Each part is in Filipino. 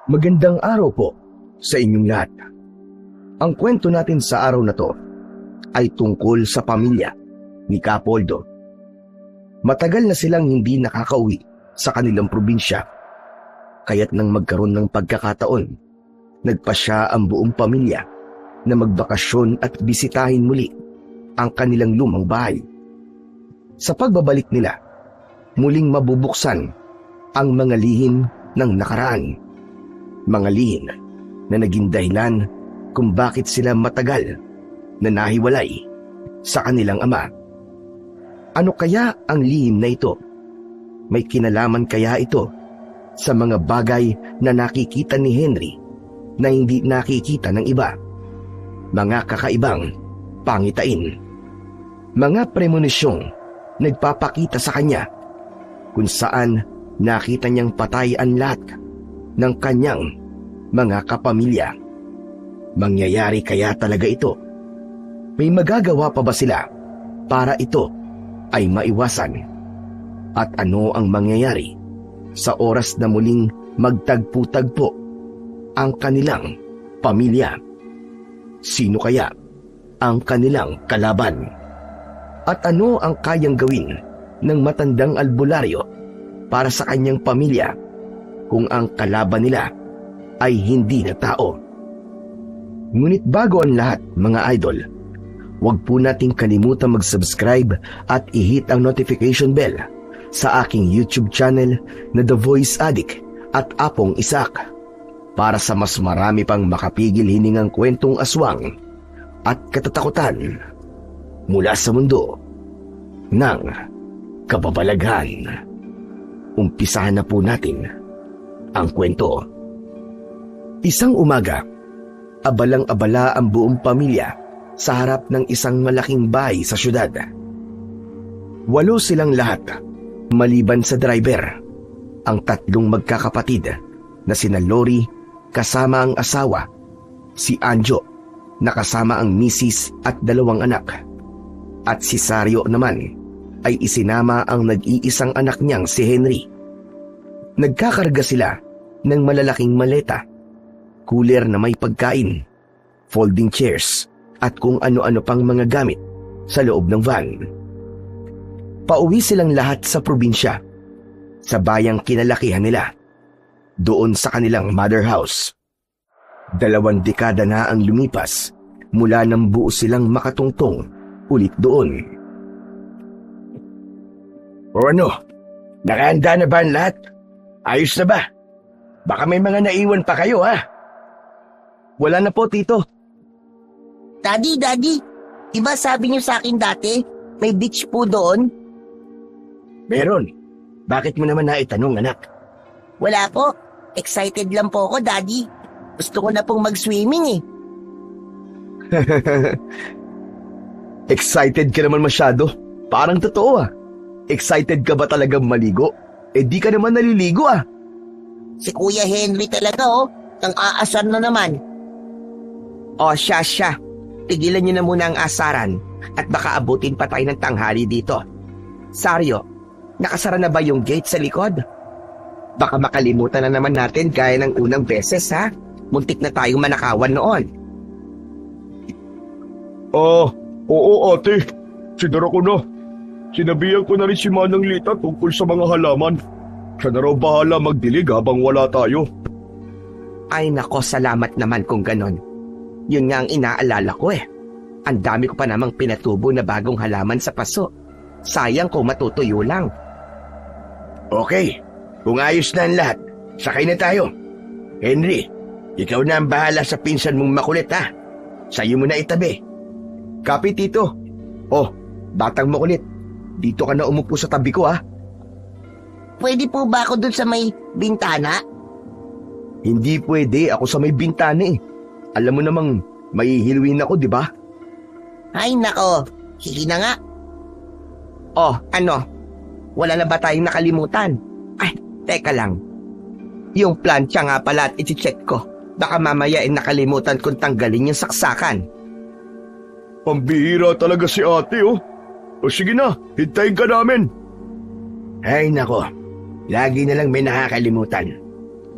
Magandang araw po sa inyong lahat. Ang kwento natin sa araw na to ay tungkol sa pamilya ni Capoldo. Matagal na silang hindi nakakauwi sa kanilang probinsya, kaya't nang magkaroon ng pagkakataon, nagpasya ang buong pamilya na magbakasyon at bisitahin muli ang kanilang lumang bahay. Sa pagbabalik nila, muling mabubuksan ang mga lihim ng nakaraan. Mga lihim na naging dahilan kung bakit sila matagal na nahiwalay sa kanilang ama. Ano kaya ang lihim na ito? May kinalaman kaya ito sa mga bagay na nakikita ni Henry na hindi nakikita ng iba? Mga kakaibang pangitain. Mga premonisyong nagpapakita sa kanya kung saan nakita niyang patay ang lahat ng kanyang mga kapamilya. Mangyayari kaya talaga ito? May magagawa pa ba sila para ito ay maiwasan? At ano ang mangyayari sa oras na muling magtagpo-tagpo ang kanilang pamilya? Sino kaya ang kanilang kalaban? At ano ang kayang gawin ng matandang albularyo para sa kanyang pamilya kung ang kalaban nila ay hindi na tao? Ngunit bago ang lahat, mga idol, huwag po nating kalimutan mag-subscribe at i-hit ang notification bell sa aking YouTube channel na The Voice Addict at Apong Isak para sa mas marami pang makapigil hiningang kwentong aswang at katatakutan mula sa mundo ng kababalaghan. Umpisahan na po natin ang kwento. Isang umaga, abalang-abala ang buong pamilya sa harap ng isang malaking bahay sa syudad. 8 silang lahat, maliban sa driver, ang 3 magkakapatid na sina Lori kasama ang asawa, si Anjo na kasama ang misis at 2 anak, at si Sario naman ay isinama ang nag-iisang anak niyang si Henry. Nagkakarga sila ng malalaking maleta, cooler na may pagkain, folding chairs at kung ano-ano pang mga gamit sa loob ng van. Pauwi silang lahat sa probinsya, sa bayang kinalakihan nila, doon sa kanilang mother house. 2 dekada na ang lumipas mula nang buo silang makatungtong ulit doon. O ano, nakahanda na ba ang lahat? Ayos na ba? Baka may mga naiwan pa kayo, ha? Wala na po, Tito. Daddy, diba sabi niyo sa akin dati, may beach po doon? Meron. Bakit mo naman naitanong, anak? Wala po. Excited lang po ako, Daddy. Gusto ko na pong mag-swimming eh. Excited ka naman masyado. Parang totoo, ah. Excited ka ba talagang maligo? Eh di ka naman naliligo, ah. Si Kuya Henry talaga ang aasar na naman. O siya. Pigilan niyo na muna ang asaran at baka abutin pa tayo ng tanghali dito. Sario, nakasara na ba yung gate sa likod? Baka makalimutan na naman natin gaya ng unang beses, ha? Muntik na tayong manakawan noon. Oo ate. Sinara ko na. Sinabihan ko na rin si Manang Lita tungkol sa mga halaman. Siya na raw bahala magdilig habang wala tayo. Ay nako, salamat naman kung ganon. Yun nga ang inaalala ko eh. Ang dami ko pa namang pinatubo na bagong halaman sa paso. Sayang kung matutuyo lang. Okay, kung ayos na ang lahat, sakay na tayo. Henry, ikaw na ang bahala sa pinsan mong makulit, ha? Sa'yo mo na itabi. Kapi, Tito. Oh, batang makulit. Dito ka na umupo sa tabi ko, ha? Pwede po ba ako dun sa may bintana? Hindi pwede. Ako sa may bintana eh. Alam mo namang mahihilwin ako, di ba? Ay nako, sige na nga. Oh, ano? Wala na ba tayong nakalimutan? Ay, teka lang. Yung plancha nga pala at iti-check ko. Baka mamaya ay nakalimutan kong tanggalin yung saksakan. Pambihira talaga si ate, oh. O sige na, hintayin ka namin. Ay nako, lagi na lang may nakakalimutan.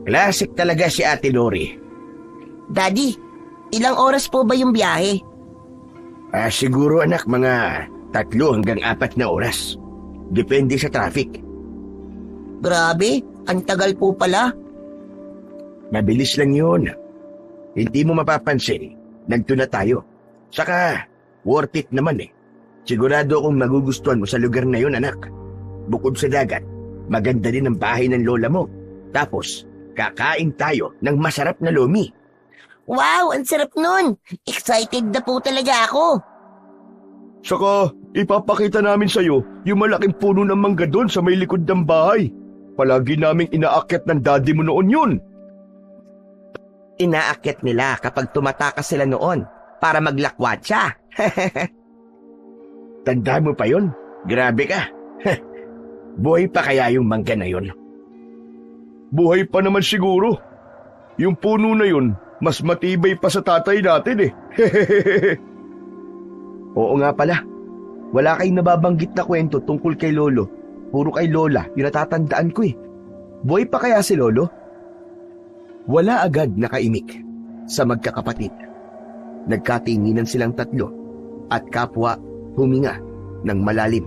Classic talaga si Ate Lori. Daddy, ilang oras po ba yung biyahe? Siguro anak, mga 3 hanggang 4 na oras. Depende sa traffic. Grabe, ang tagal po pala. Mabilis lang yun. Hindi mo mapapansin, nagto na tayo. Saka, worth it naman eh. Sigurado akong magugustuhan mo sa lugar na yun, anak. Bukod sa dagat, maganda din ang bahay ng lola mo. Tapos, kakain tayo ng masarap na lomi. Wow, ang sarap nun. Excited na po talaga ako. Saka, ipapakita namin sa'yo yung malaking puno ng mangga doon sa may likod ng bahay. Palagi naming inaakyat ng daddy mo noon yun. Inaakyat nila kapag tumatakas sila noon para maglakwat siya. Tanda mo pa yun? Grabe ka. Buhay pa kaya yung mangga na yun? Buhay pa naman siguro. Yung puno na yun, mas matibay pa sa tatay natin eh. Oo nga pala. Wala kayong nababanggit na kwento tungkol kay Lolo. Puro kay Lola, yung natatandaan ko eh. Buhay pa kaya si Lolo? Wala agad nakaimik sa magkakapatid. Nagkatinginan silang tatlo at kapwa huminga ng malalim.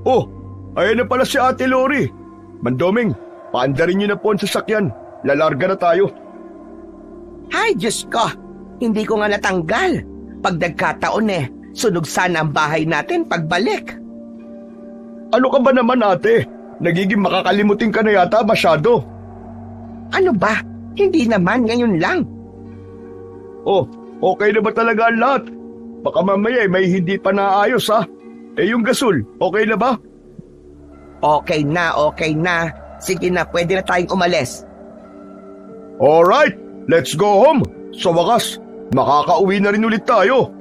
Oh, ayan na pala si Ate Lori. Mandoming, paandarin niyo na po ang sasakyan. Lalarga na tayo. Ay, Diyos ko! Hindi ko nga natanggal. Pag nagkataon sunog sana ang bahay natin pagbalik. Ano ka ba naman ate? Nagiging makakalimutin ka na yata masyado. Ano ba? Hindi naman, ngayon lang. Oh, okay na ba talaga ang lahat? Baka mamaya may hindi pa naayos ha. Yung gasol, okay na ba? Okay na, okay na. Sige na, pwede na tayong umalis. Alright, let's go home. Sa wakas, makakauwi na rin ulit tayo.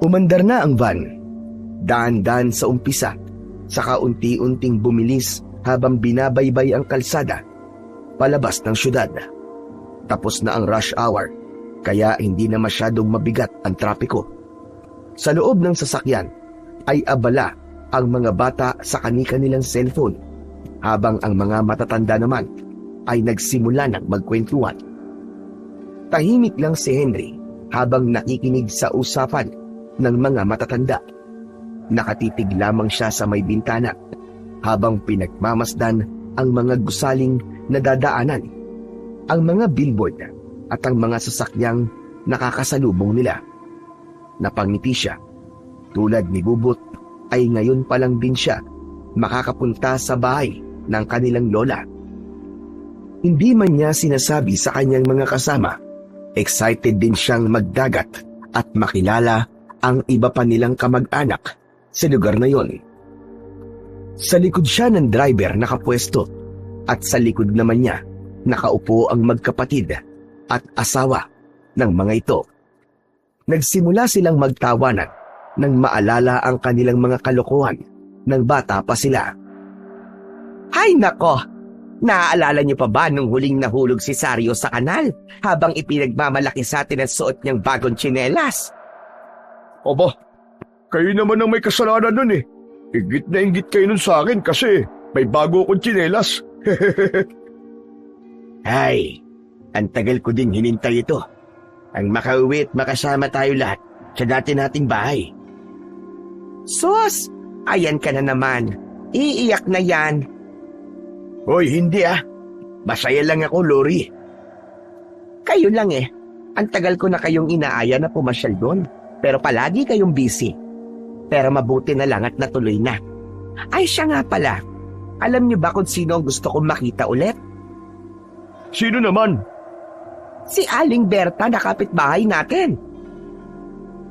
Umandar na ang van. Daan-daan sa umpisa, saka unti-unting bumilis habang binabaybay ang kalsada palabas ng syudad. Tapos na ang rush hour, kaya hindi na masyadong mabigat ang trapiko. Sa loob ng sasakyan ay abala ang mga bata sa kani-kanilang cellphone, habang ang mga matatanda naman ay nagsimula ng magkwentuhan. Tahimik lang si Henry habang nakikinig sa usapan ng mga matatanda. Nakatitig lamang siya sa may bintana habang pinagmamasdan ang mga gusaling na dadaanan, ang mga billboard at ang mga sasakyang nakakasalubong nila. Napangiti siya. Tulad ni Bubot ay ngayon pa lang din siya makakapunta sa bahay ng kanilang lola. Hindi man niya sinasabi sa kanyang mga kasama, excited din siyang magdagat at makilala ang iba pa nilang kamag-anak sa lugar na yon. Sa likod siya ng driver nakapwesto at sa likod naman niya nakaupo ang magkapatid at asawa ng mga ito. Nagsimula silang magtawanan nang maalala ang kanilang mga kalokohan nang bata pa sila. Ay nako! Naaalala niyo pa ba nung huling nahulog si Sario sa kanal habang ipinagmamalaki sa atin ang suot niyang bagong tsinelas? Aba, kayo naman ang may kasalanan nun eh. Ingit na ingit kayo nun sa akin kasi may bago akong tsinelas. Ay, ang tagal ko ding hinintay ito. Ang makauwi at makasama tayo lahat sa dati nating bahay. Sus! Ayan ka na naman. Iiyak na yan. Hoy, hindi Masaya lang ako, Lori. Kayo lang Ang tagal ko na kayong inaaya na pumasyal doon. Pero palagi kayong busy. Pero mabuti na lang at natuloy na. Ay, siya nga pala. Alam niyo ba kung sino ang gusto kong makita ulit? Sino naman? Si Aling Berta na kapitbahay natin.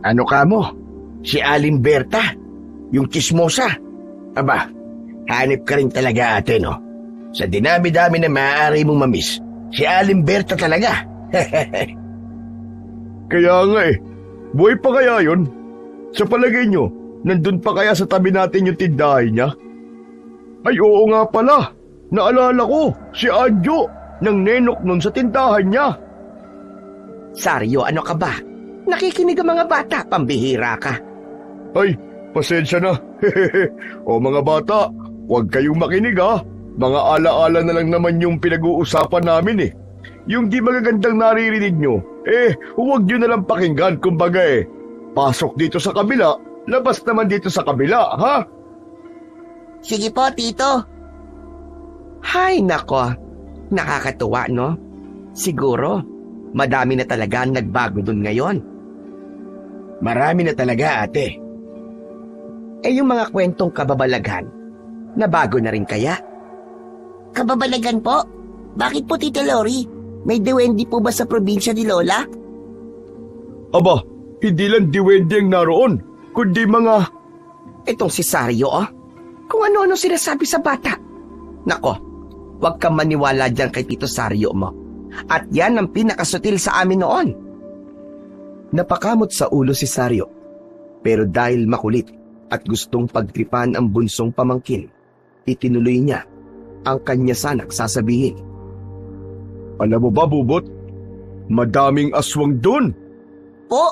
Ano ka mo? Si Aling Berta? Yung chismosa? Aba, hanip ka rin talaga ate, no? Sa dinami-dami na maaari mong mamiss, si Aling Berta talaga. Kaya nga buhay pa kaya yun? Sa palagay nyo, nandun pa kaya sa tabi natin yung tindahan niya? Ay oo nga pala, naalala ko, si Anjo, nang nenok nun sa tindahan niya. Sario, ano ka ba? Nakikinig ang mga bata, pambihira ka. Ay, pasensya na. O mga bata, huwag kayong makinig Mga alaala na lang naman yung pinag-uusapan namin eh. Yung di magagandang naririnig nyo, huwag nyo na lang pakinggan. Kumbaga pasok dito sa kabila, labas naman dito sa kabila, ha? Sige po, Tito. Hay nako, nakakatuwa no? Siguro, madami na talaga ang nagbago dun ngayon. Marami na talaga, ate. Yung mga kwentong kababalaghan, nabago na rin kaya? Kababalagan po? Bakit po, Tita Lori? May duwende po ba sa probinsya ni Lola? Aba, hindi lang diwende ang naroon, kundi mga... Itong si Sario, kung ano-ano sinasabi sa bata. Nako, huwag kang maniwala dyan kay Tito Sario mo. At yan ang pinakasutil sa amin noon. Napakamot sa ulo si Sario. Pero dahil makulit at gustong pagtripan ang bunsong pamangkin, itinuloy niya ang kanya sanang sasabihin. Alam mo ba, Bubot? Madaming aswang doon. Po,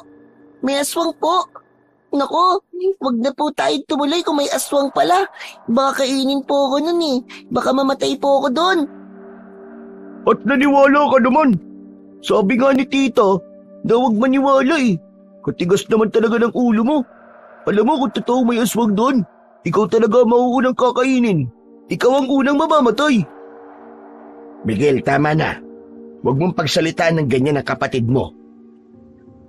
may aswang po. Nako, wag na po tayo tumuloy kung may aswang pala. Baka kainin po ako nun eh. Baka mamatay po ako doon. At naniwala ka naman. Sabi nga ni tita, na huwag maniwala eh. Katigas naman talaga ng ulo mo. Alam mo kung totoo may aswang doon, ikaw talaga mauunang kakainin. Ikaw ang unang mamamatay. Miguel, tama na. Huwag mong pagsalitaan ng ganyan ang kapatid mo.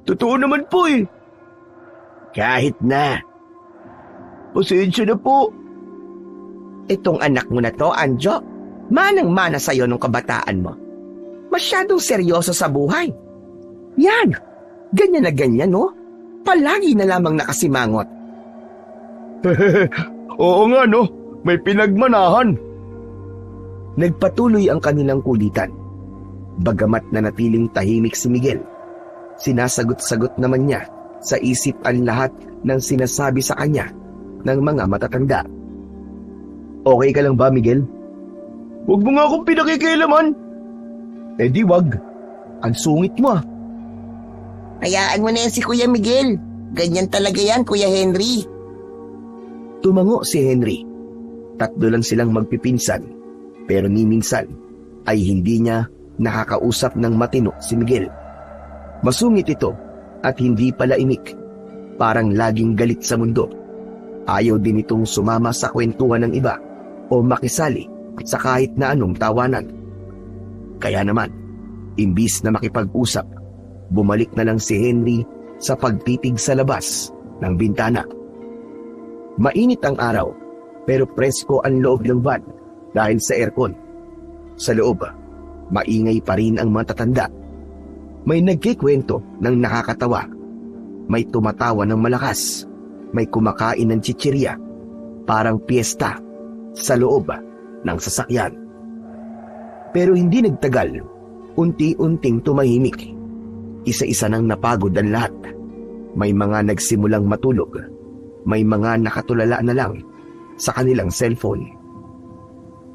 Totoo naman po eh. Kahit na. Pasensya na po. Itong anak mo na to, Anjo, manang-mana sa'yo nung kabataan mo. Masyadong seryoso sa buhay. Yan, ganyan na ganyan, no? Palagi na lamang nakasimangot. Oo nga no, may pinagmanahan. Nagpatuloy ang kanilang kulitan. Bagamat nanatiling tahimik si Miguel, sinasagot-sagot naman niya sa isip ang lahat ng sinasabi sa kanya ng mga matatanda. Okay ka lang ba, Miguel? Huwag mo nga akong pinakikialaman. Di wag. Ang sungit mo. Hayaan mo na yan si Kuya Miguel. Ganyan talaga yan, Kuya Henry. Tumango si Henry. Tatlo lang silang magpipinsan, pero ni minsan ay hindi niya nakakausap ng matino si Miguel. Masungit ito at hindi pala imik. Parang laging galit sa mundo. Ayaw din itong sumama sa kwentuhan ng iba o makisali sa kahit na anong tawanan. Kaya naman, imbis na makipag-usap, bumalik na lang si Henry sa pagtitig sa labas ng bintana. Mainit ang araw, pero presko ang loob ng van dahil sa aircon. Sa loob, maingay pa rin ang matatanda. May nagkikwento ng nakakatawa. May tumatawa ng malakas. May kumakain ng chichirya. Parang piyesta sa loob ng sasakyan. Pero hindi nagtagal, unti-unting tumahimik. Isa-isa nang napagod ang lahat. May mga nagsimulang matulog. May mga nakatulala na lang sa kanilang cellphone.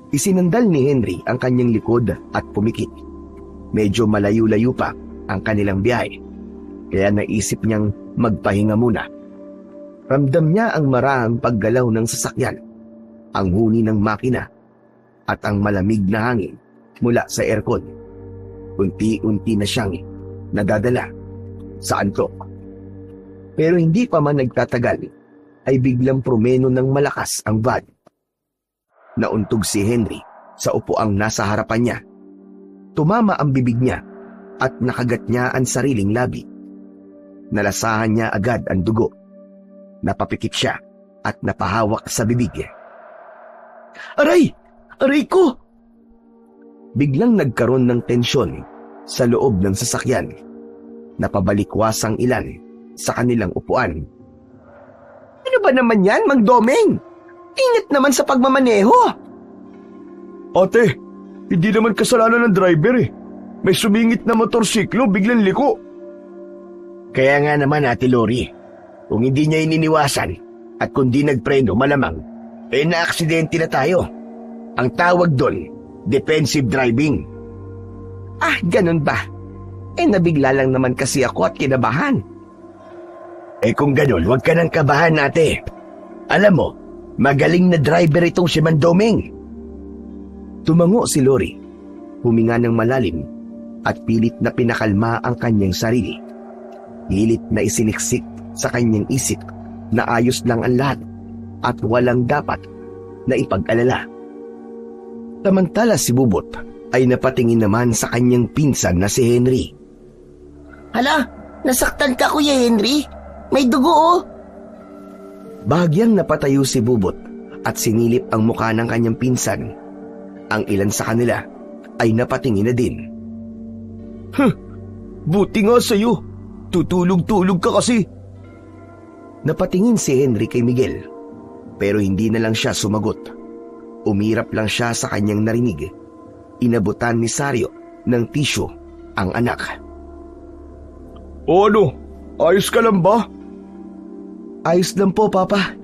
Isinandal ni Henry ang kanyang likod at pumikit. Medyo malayo-layo pa ang kanilang biyahe, kaya naisip niyang magpahinga muna. Ramdam niya ang marahang paggalaw ng sasakyan, ang huni ng makina, at ang malamig na hangin mula sa aircon. Unti-unti na siyang nadadala sa antok. Pero hindi pa man nagtatagal, ay biglang prumeno ng malakas ang van. Nauntog si Henry sa upuang nasa harapan niya. Tumama ang bibig niya at nakagat niya ang sariling labi. Nalasahan niya agad ang dugo. Napapikit siya at napahawak sa bibig. Aray! Aray ko! Biglang nagkaroon ng tensyon sa loob ng sasakyan. Napabalikwas ang ilan sa kanilang upuan. Ano ba naman yan, Mang Domeng? Ingat naman sa pagmamaneho. Ate, hindi naman kasalanan ng driver eh. May sumingit na motorsiklo, biglang liko. Kaya nga naman, Ate Lori, kung hindi niya ininiwasan at kundi nagpreno, malamang, na-aksidente na tayo. Ang tawag doon, defensive driving. Ah, ganun ba? Nabigla lang naman kasi ako at kinabahan. Kung ganun, huwag ka nang kabahan, ate. Alam mo, magaling na driver itong si Mandoming. Tumango si Lori, huminga ng malalim at pilit na pinakalma ang kanyang sarili. Pilit na isiniksik sa kanyang isip na ayos lang ang lahat at walang dapat na ipag-alala. Samantala si Bubot ay napatingin naman sa kanyang pinsan na si Henry. Hala, nasaktan ka Kuya Henry. May dugo oh. Bahagyang napatayo si Bubot at sinilip ang mukha ng kanyang pinsan. Ang ilan sa kanila ay napatingin na din. Buti nga sa'yo. Tutulog-tulog ka kasi. Napatingin si Henry kay Miguel, pero hindi na lang siya sumagot. Umirap lang siya sa kanyang narinig. Inabutan ni Sario ng tissue ang anak. O ano, ayos ka lang ba? Ayos lang po, Papa.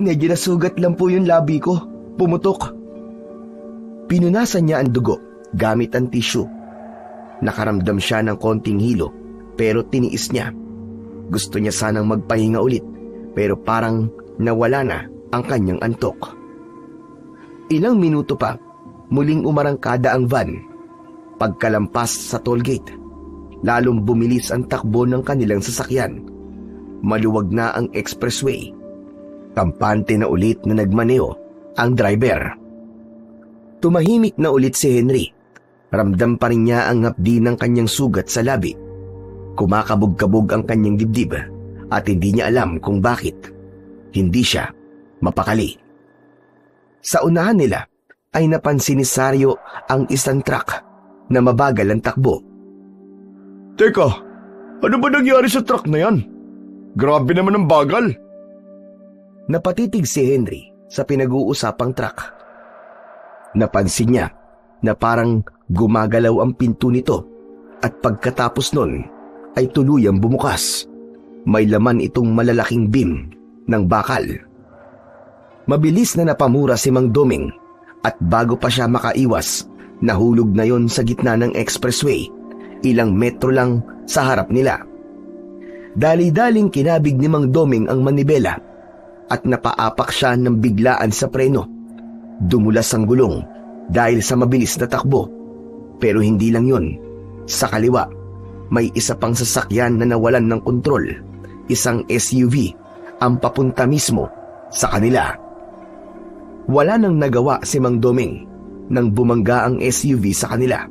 Medyo nasugat lang po yung labi ko. Pumutok. Pinunasan niya ang dugo gamit ang tissue. Nakaramdam siya ng konting hilo pero tiniis niya. Gusto niya sanang magpahinga ulit pero parang nawala na ang kanyang antok. Ilang minuto pa, muling umarangkada ang van. Pagkalampas sa tollgate, lalong bumilis ang takbo ng kanilang sasakyan. Maluwag na ang expressway. Kampante na ulit na nagmaneo ang driver. Tumahimik na ulit si Henry. Ramdam pa rin niya ang hapdi ng kanyang sugat sa labi. Kumakabog-kabog ang kanyang dibdib at hindi niya alam kung bakit. Hindi siya mapakali. Sa unahan nila ay napansin ni Sario ang isang truck na mabagal ang takbo. Teka, ano ba nangyari sa truck na yan? Grabe naman ang bagal. Napatitig si Henry sa pinag-uusapang truck. Napansin niya na parang gumagalaw ang pinto nito at pagkatapos nun ay tuluyang bumukas. May laman itong malalaking beam ng bakal. Mabilis na napamura si Mang Doming at bago pa siya makaiwas, nahulog na yon sa gitna ng expressway, ilang metro lang sa harap nila. Dali-daling kinabig ni Mang Doming ang manibela at napaapak siya ng biglaan sa preno. Dumulas ang gulong dahil sa mabilis na takbo. Pero hindi lang yun. Sa kaliwa, may isa pang sasakyan na nawalan ng kontrol. Isang SUV ang papunta mismo sa kanila. Wala nang nagawa si Mang Doming nang bumangga ang SUV sa kanila.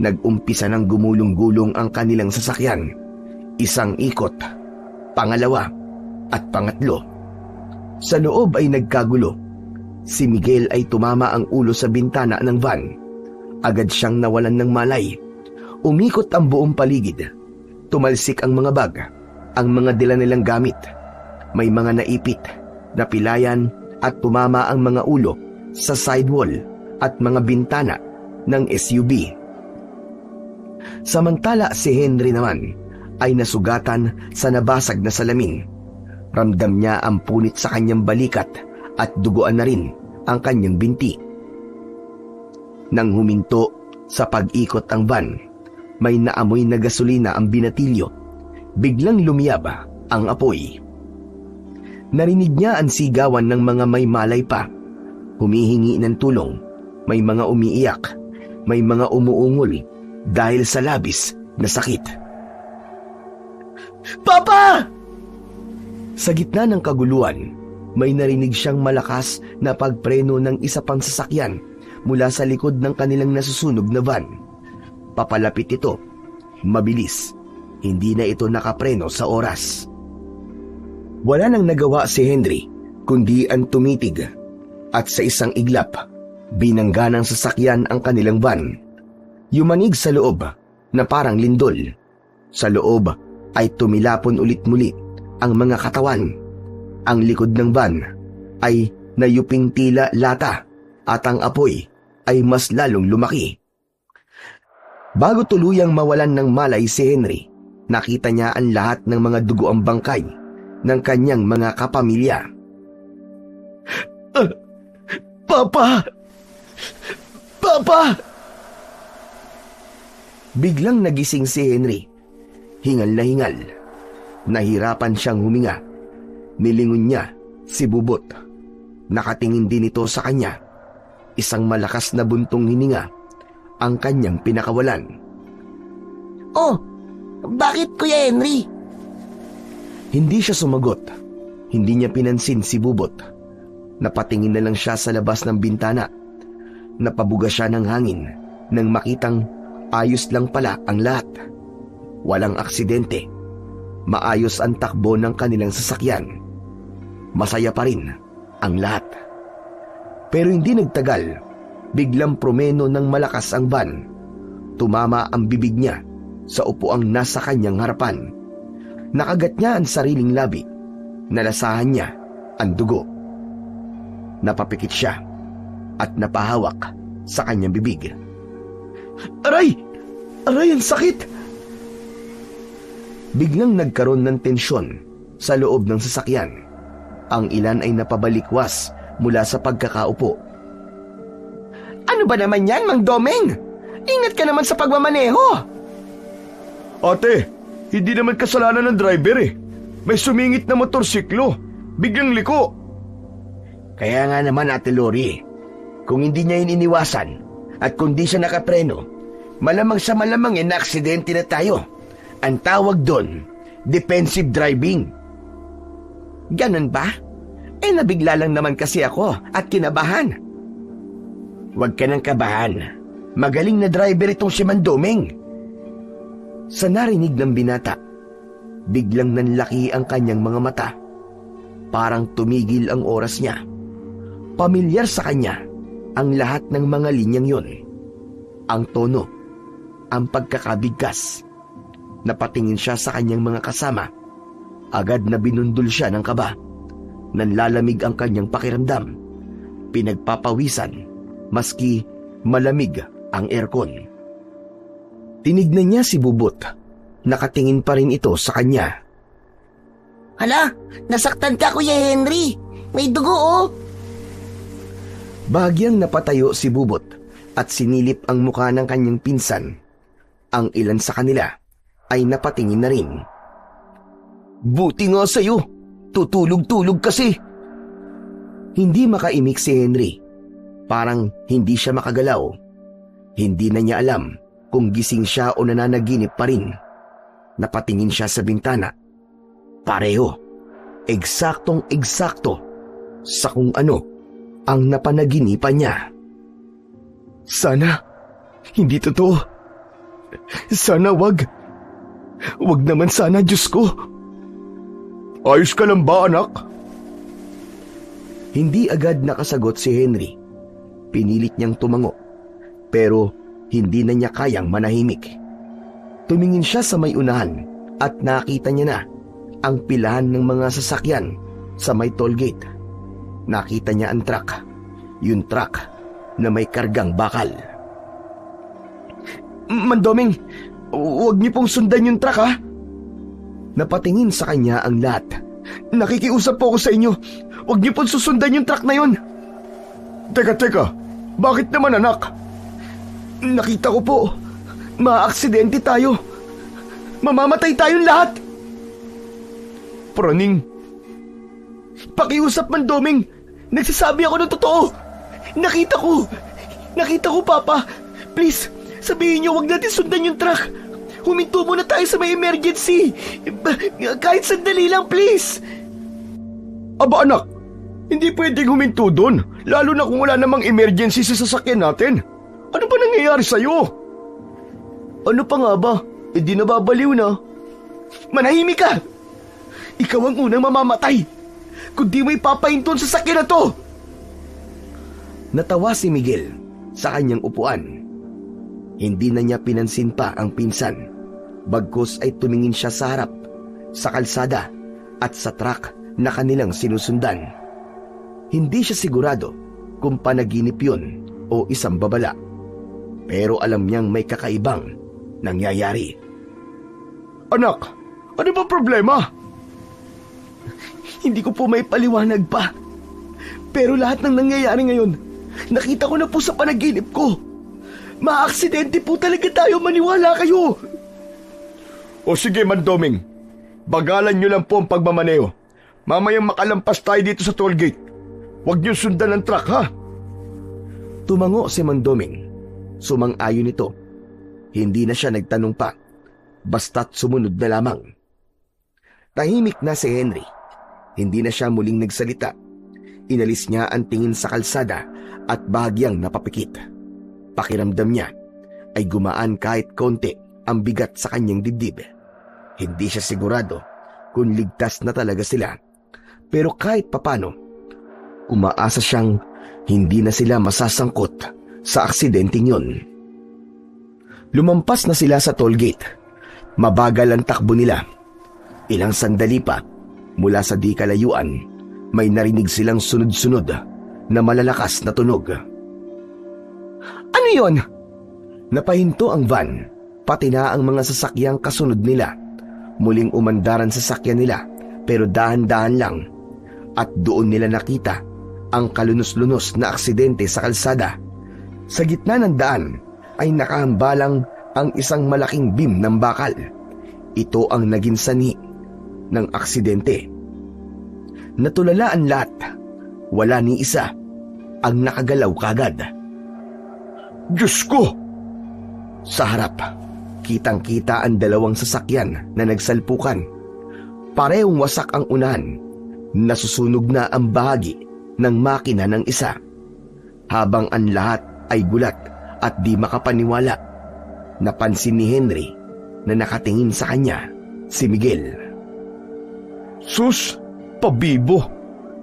Nag-umpisa ng gumulong-gulong ang kanilang sasakyan. Isang ikot, pangalawa at pangatlo. Sa loob ay nagkagulo. Si Miguel ay tumama ang ulo sa bintana ng van. Agad siyang nawalan ng malay. Umikot ang buong paligid. Tumalsik ang mga bag, ang mga dala nilang gamit. May mga naipit, napilayan at tumama ang mga ulo sa sidewall at mga bintana ng SUV. Samantala si Henry naman ay nasugatan sa nabasag na salamin. Ramdam niya ang punit sa kanyang balikat at duguan na rin ang kanyang binti. Nang huminto sa pag-ikot ang van, may naamoy na gasolina ang binatilyo. Biglang lumiyab ang apoy. Narinig niya ang sigawan ng mga may malay pa. Humihingi ng tulong. May mga umiiyak. May mga umuungol dahil sa labis na sakit. Papa! Sa gitna ng kaguluhan, may narinig siyang malakas na pagpreno ng isa pang sasakyan mula sa likod ng kanilang nasusunog na van. Papalapit ito. Mabilis. Hindi na ito nakapreno sa oras. Wala nang nagawa si Henry kundi ang tumitig at sa isang iglap, binangga ng sasakyan ang kanilang van. Yumanig sa loob na parang lindol. Sa loob ay tumilapon ulit muli ang mga katawan. Ang likod ng van ay nayuping tila lata at ang apoy ay mas lalong lumaki. Bago tuluyang mawalan ng malay si Henry, nakita niya ang lahat ng mga dugoang bangkay ng kanyang mga kapamilya. Papa! Papa! Biglang nagising si Henry. Hingal na hingal. Nahirapan siyang huminga. Nilingon niya si Bubot. Nakatingin din ito sa kanya. isang malakas na buntong hininga ang kanyang pinakawalan. Oh, bakit Kuya Henry? Hindi siya sumagot. Hindi niya pinansin si Bubot. Napatingin na lang siya sa labas ng bintana. Napabuga siya ng hangin nang makitang ayos lang pala ang lahat. Walang aksidente. Maayos ang takbo ng kanilang sasakyan. Masaya pa rin ang lahat. Pero hindi nagtagal, biglang promeno ng malakas ang van. Tumama ang bibig niya sa upuang nasa kanyang harapan. Nakagat niya ang sariling labi. Nalasahan niya ang dugo. Napapikit siya at napahawak sa kanyang bibig. Aray! Aray, ang sakit! Biglang nagkaroon ng tensyon sa loob ng sasakyan. Ang ilan ay napabalikwas mula sa pagkakaupo. Ano ba naman yan, Mang Domeng? Ingat ka naman sa pagmamaneho. Ate, hindi naman kasalanan ng driver eh. May sumingit na motorsiklo. Biglang liko. Kaya nga naman, Ate Lori, kung hindi niya iniwasan at kung di siya nakapreno, malamang sa malamang na aksidente na tayo. Ang tawag doon, defensive driving. Ganun ba? Nabigla lang naman kasi ako at kinabahan. Huwag ka nang kabahan. Magaling na driver itong si Mandomeng. Sa narinig ng binata, biglang nanlaki ang kanyang mga mata. Parang tumigil ang oras niya. Pamilyar sa kanya ang lahat ng mga linyang yon. Ang tono, ang pagkakabigkas. Napatingin siya sa kanyang mga kasama. Agad na binundol siya ng kaba. Nanlalamig ang kanyang pakiramdam. Pinagpapawisan, maski malamig ang aircon. Tinignan niya si Bubot. Nakatingin pa rin ito sa kanya. Hala, nasaktan ka Kuya Henry. May dugo oh. Bahagyang napatayo si Bubot at sinilip ang mukha ng kanyang pinsan. Ang ilan sa kanila ay napatingin na rin. Buti nga sa'yo, tutulog-tulog kasi. Hindi makaimik si Henry. Parang hindi siya makagalaw. Hindi na niya alam kung gising siya o nananaginip pa rin. Napatingin siya sa bintana. Pareho, eksaktong-eksakto sa kung ano ang napanaginipan niya. Sana, hindi totoo. Sana wag. Wag naman sana, Diyos ko. Ayos ka lang ba, anak? Hindi agad nakasagot si Henry. Pinilit niyang tumango, pero hindi na niya kayang manahimik. Tumingin siya sa may unahan at nakita niya na ang pilahan ng mga sasakyan sa may tollgate. Nakita niya ang truck, yung truck na may kargang bakal. Mandoming, huwag niyo pong sundan yung truck ha. Napatingin sa kanya ang lahat. Nakikiusap po ako sa inyo. Huwag niyo pong susundan yung truck na yon. Teka, bakit naman anak? Nakita ko po, maaaksidente tayo. Mamamatay tayong lahat. Praning, Pakiusap man, Doming. Nagsasabi ako ng totoo. Nakita ko, Papa. Please, sabihin niyo huwag natin sundan yung truck. Huminto muna tayo sa may emergency. Kahit sandali lang, please. aba anak, hindi pwedeng huminto doon. Lalo na kung wala namang emergency sa sasakyan natin. Ano ba nangyayari sa'yo? Ano pa nga ba? Di nababaliw na. Manahimik ka! Ikaw ang unang mamamatay kung di mo ipapahinto sa sasakyan na to. Natawa si Miguel sa kanyang upuan. Hindi na niya pinansin pa ang pinsan. Bagkus ay tumingin siya sa harap, sa kalsada at sa truck na kanilang sinusundan. Hindi siya sigurado kung panaginip yun o isang babala. Pero alam niyang may kakaibang nangyayari. Anak, ano ba problema? Hindi ko po may paliwanag pa. Pero lahat ng nangyayari ngayon, nakita ko na po sa panaginip ko. Maaksidente po talaga tayo, maniwala kayo. O sige, Mandoming. Bagalan nyo lang po ang pagmamaneho. Mamayang makalampas tayo dito sa tollgate. Huwag nyo sundan ang truck, ha? Tumango si Mang Doming. Sumang-ayon ito. Hindi na siya nagtanong pa, basta't sumunod na lamang. Tahimik na si Henry. Hindi na siya muling nagsalita. Inalis niya ang tingin sa kalsada at bahagyang napapikit. Pakiramdam niya ay gumaan kahit konti ang bigat sa kanyang dibdib. Hindi siya sigurado kung ligtas na talaga sila. Pero kahit papano, umaasa siyang hindi na sila masasangkot sa aksidenteng yun. Lumampas na sila sa toll gate. Mabagal ang takbo nila. Ilang sandali pa, mula sa di kalayuan, may narinig silang sunod-sunod na malalakas na tunog. Ano yon? Napahinto ang van, pati na ang mga sasakyang kasunod nila. Muling umandaran sa sakyan nila, pero dahan-dahan lang. At doon nila nakita ang kalunos-lunos na aksidente sa kalsada. Sa gitna ng daan ay nakahambalang ang isang malaking beam ng bakal. Ito ang naging sanhi ng aksidente. Natulala ang lahat. Wala ni isa ang nakagalaw kagad. Diyos ko! Sa harap, kitang-kita ang dalawang sasakyan na nagsalpukan. Parehong wasak ang unahan. Nasusunog na ang bahagi ng makina ng isa. Habang ang lahat ay gulat at di makapaniwala, napansin ni Henry na nakatingin sa kanya si Miguel. Sus! Pabibo!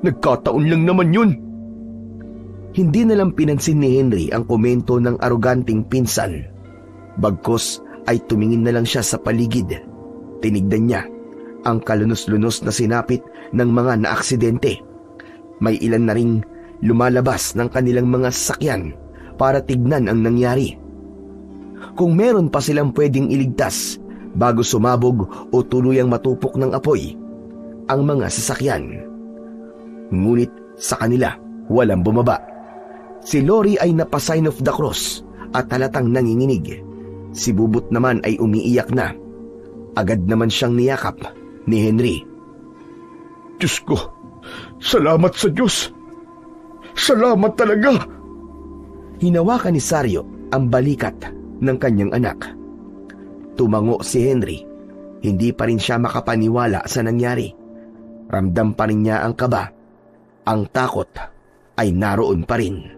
Nagkataon lang naman yun! Hindi na lang pinansin ni Henry ang komento ng aroganting pinsan. Bagkus ay tumingin na lang siya sa paligid. Tinignan niya ang kalunos-lunos na sinapit ng mga naaksidente. May ilan na ring lumalabas ng kanilang mga sasakyan para tignan ang nangyari. Kung meron pa silang pwedeng iligtas bago sumabog o tuluyang matupok ng apoy ang mga sasakyan. Ngunit sa kanila walang bumaba. Si Lori ay napa-sign of the cross at halatang nanginginig. Si Bubut naman ay umiiyak na. Agad naman siyang niyakap ni Henry. Diyos ko! Salamat sa Diyos! Salamat talaga! Hinawakan ni Sario ang balikat ng kanyang anak. Tumango si Henry. Hindi pa rin siya makapaniwala sa nangyari. Ramdam pa rin niya ang kaba. Ang takot ay naroon pa rin.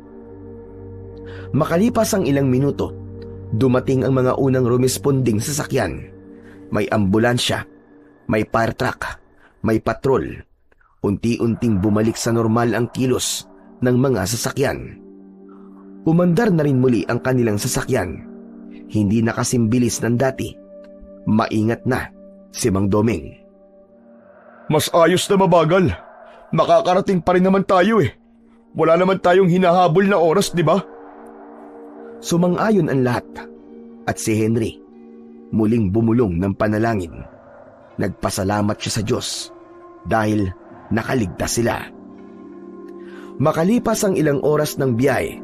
Makalipas ang ilang minuto, dumating ang mga unang rumesponding sasakyan. May ambulansya, may fire truck, may patrol. Unti-unting bumalik sa normal ang kilos ng mga sasakyan. Umandar na rin muli ang kanilang sasakyan. Hindi na kasing bilis ng dati. Maingat na si Mang Doming. Mas ayos na mabagal. Makakarating pa rin naman tayo eh. Wala naman tayong hinahabol na oras, di ba? Sumang-ayon ang lahat. At si Henry, muling bumulong ng panalangin. Nagpasalamat siya sa Diyos dahil nakaligtas sila. Makalipas ang ilang oras ng biyahe,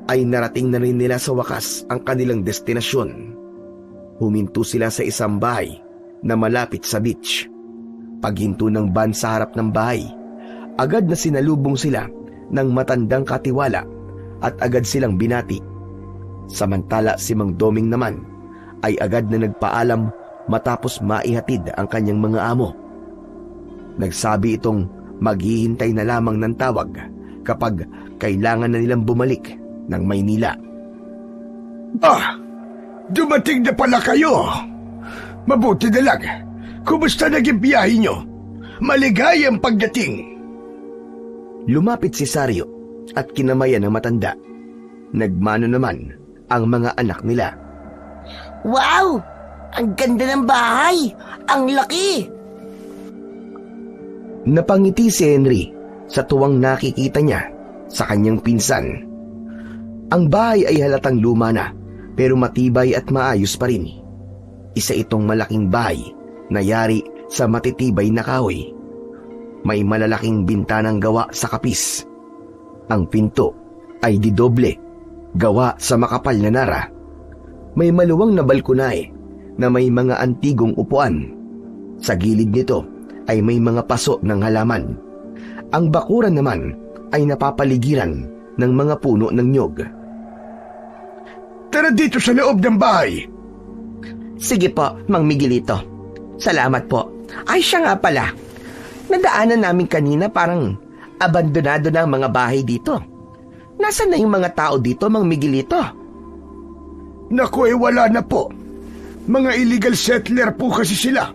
ay narating na rin nila sa wakas ang kanilang destinasyon. Huminto sila sa isang bahay na malapit sa beach. Paghinto ng van sa harap ng bahay, agad na sinalubong sila ng matandang katiwala at agad silang binati. Samantala si Mang Doming naman ay agad na nagpaalam matapos maihatid ang kanyang mga amo. Nagsabi itong maghihintay na lamang ng tawag kapag kailangan na nilang bumalik ng Maynila. Dumating na pala kayo. Mabuti na lang. Kumusta naging biyahe nyo? Maligayang pagdating. Lumapit si Sario at kinamayan ng matanda. Nagmano naman ang mga anak nila. Wow! Ang ganda ng bahay! Ang laki! Napangiti si Henry sa tuwang nakikita niya sa kanyang pinsan. Ang bahay ay halatang luma na pero matibay at maayos pa rin. Isa itong malaking bahay na yari sa matitibay na kahoy. May malalaking bintanang gawa sa kapis. Ang pinto ay didoble, gawa sa makapal na nara. May maluwang na balkonahe na may mga antigong upuan. Sa gilid nito ay may mga paso ng halaman. Ang bakuran naman ay napapaligiran ng mga puno ng nyog. Tara dito sa loob ng bahay. Sige po, Mang Miguelito. Salamat po. Ay, siya nga pala. Nadaanan namin kanina parang abandonado na ang mga bahay dito. Nasaan na yung mga tao dito, Mang Miguelito? Naku, wala na po. Mga illegal settler po kasi sila.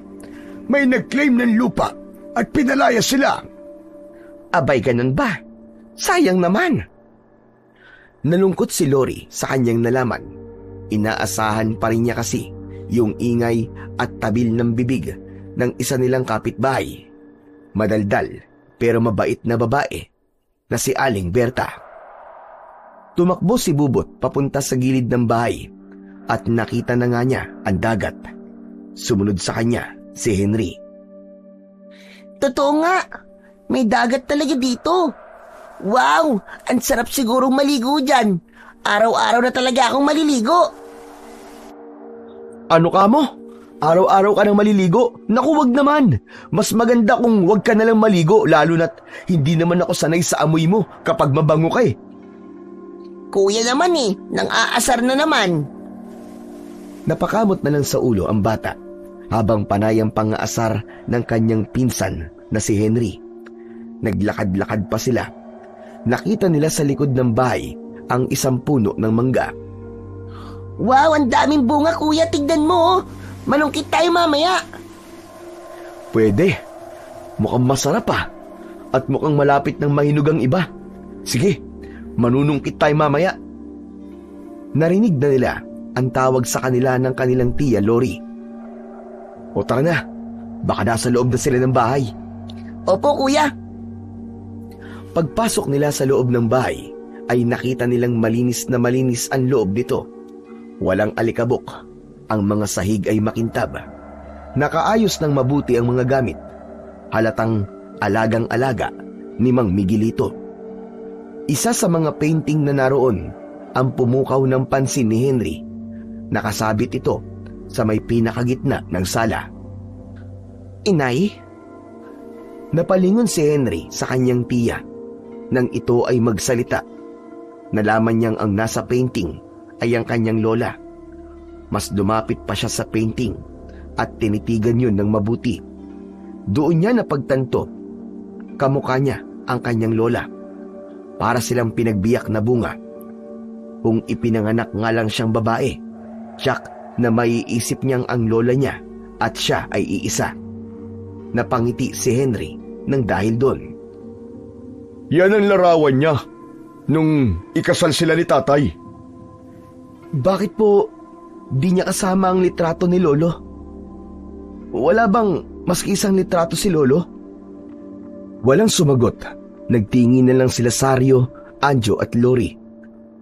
May nag-claim ng lupa at pinalaya sila. Abay, ganun ba? Sayang naman. Nalungkot si Lori sa kanyang nalaman. Inaasahan pa rin niya kasi yung ingay at tabil ng bibig ng isa nilang kapitbahay. Madaldal pero mabait na babae na si Aling Berta. Tumakbo si Bubot papunta sa gilid ng bahay at nakita na nga niya ang dagat. Sumunod sa kanya si Henry. Totoo nga, may dagat talaga dito. Wow, ang sarap sigurong maligo dyan. Araw-araw na talaga akong maliligo. Ano ka mo? Araw-araw ka nang maliligo? Naku, wag naman. Mas maganda kung wag ka nalang maligo lalo na't hindi naman ako sanay sa amoy mo kapag mabango ka eh. Kuya naman nang aasar na naman. Napakamot na lang sa ulo ang bata habang panay ang pangaasar ng kanyang pinsan na si Henry. Naglakad-lakad pa sila. Nakita nila sa likod ng bahay ang isang puno ng mangga. Wow, ang daming bunga kuya, tignan mo. Manungkit tayo mamaya. Pwede. Mukhang masarap at mukhang malapit ng mahinog ang iba. Sige, manunungkit tayo mamaya. Narinig na nila ang tawag sa kanila ng kanilang tiya Lori. O tara na, baka nasa loob na sila ng bahay. Opo kuya. Pagpasok nila sa loob ng bahay, ay nakita nilang malinis na malinis ang loob nito. Walang alikabok, ang mga sahig ay makintab. Nakaayos ng mabuti ang mga gamit. Halatang alagang-alaga ni Mang Miguelito. Isa sa mga painting na naroon ang pumukaw ng pansin ni Henry. Nakasabit ito sa may pinakagitna ng sala. Inay? Napalingon si Henry sa kanyang tiya. Nang ito ay magsalita, nalaman niyang ang nasa painting ay ang kanyang lola. Mas lumapit pa siya sa painting at tinitigan yun ng mabuti. Doon niya napagtanto, kamukha niya ang kanyang lola. Para silang pinagbiyak na bunga. Kung ipinanganak nga lang siyang babae, tiyak na maiisip niyang ang lola niya at siya ay iisa. Napangiti si Henry nang dahil doon. Yan ang larawan niya nung ikasal sila ni tatay. Bakit po di niya kasama ang litrato ni Lolo? Wala bang maski isang litrato si Lolo? Walang sumagot. Nagtingin na lang sila Sario, Anjo at Lori.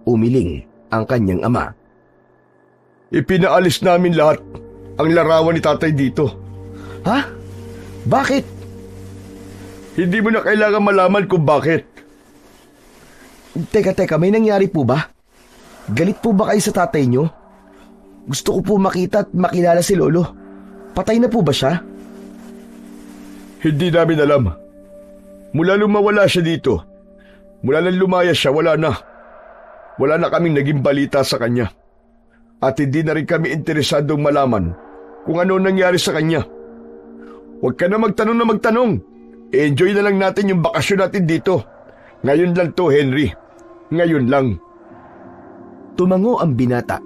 Umiling ang kanyang ama. Ipinaalis namin lahat ang larawan ni tatay dito. Ha? Bakit? Hindi mo na kailangan malaman kung bakit. Teka, may nangyari po ba? Galit po ba kayo sa tatay niyo? Gusto ko po makita at makilala si Lolo. Patay na po ba siya? Hindi namin alam. Mula lumawala siya dito, mula nang lumaya siya, wala na. Wala na kaming naging balita sa kanya. At hindi na rin kami interesadong malaman kung ano nangyari sa kanya. Huwag ka na magtanong. Enjoy na lang natin yung bakasyon natin dito. Ngayon lang to, Henry. Ngayon lang. Tumango ang binata.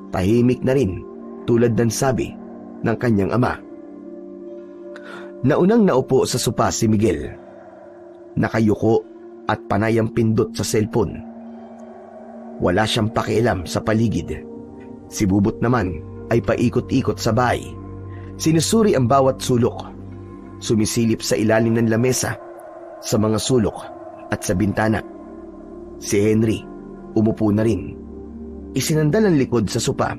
Tahimik na rin, tulad ng sabi ng kanyang ama. Naunang naupo sa sopa si Miguel. Nakayuko at panay ang pindot sa cellphone. Wala siyang pakialam sa paligid. Si Bubot naman ay paikot-ikot sa bahay. Sinusuri ang bawat sulok. Sumisilip sa ilalim ng lamesa, sa mga sulok at sa bintana. Si Henry, umupo na rin. Isinandal ang likod sa sopa.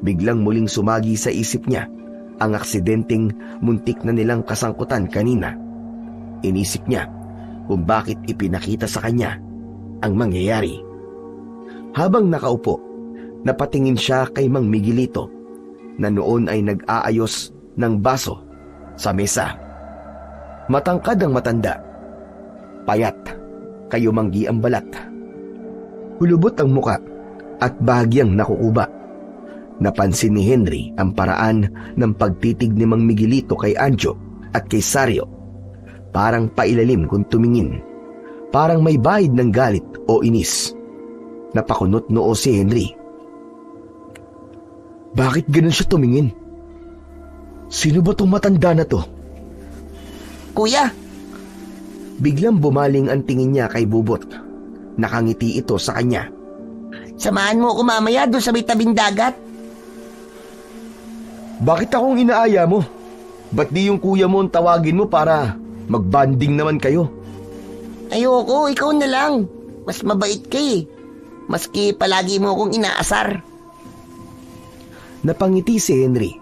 Biglang muling sumagi sa isip niya ang aksidenteng muntik na nilang kasangkutan kanina. Inisip niya kung bakit ipinakita sa kanya ang mangyayari. Habang nakaupo, napatingin siya kay Mang Miguelito na noon ay nag-aayos ng baso sa mesa. Matangkad ang matanda. Payat, kayumanggi ang balat. Hulubot ang muka at bahagyang nakukuba. Napansin ni Henry ang paraan ng pagtitig ni Mang Miguelito kay Anjo at kay Sario. Parang pailalim kung tumingin. Parang may bahid ng galit o inis. Napakunot noo si Henry. Bakit ganun siya tumingin? Sino ba tong matanda na to? Kuya, Biglang bumaling ang tingin niya kay Bubot. Nakangiti ito sa kanya. samahan mo ako mamaya doon sa may tabing dagat. Bakit akong inaaya mo? Ba't di yung kuya mo ang tawagin mo para magbanding naman kayo? Ayoko, ikaw na lang. Mas mabait ka eh. Maski palagi mo akong inaasar. Napangiti si Henry.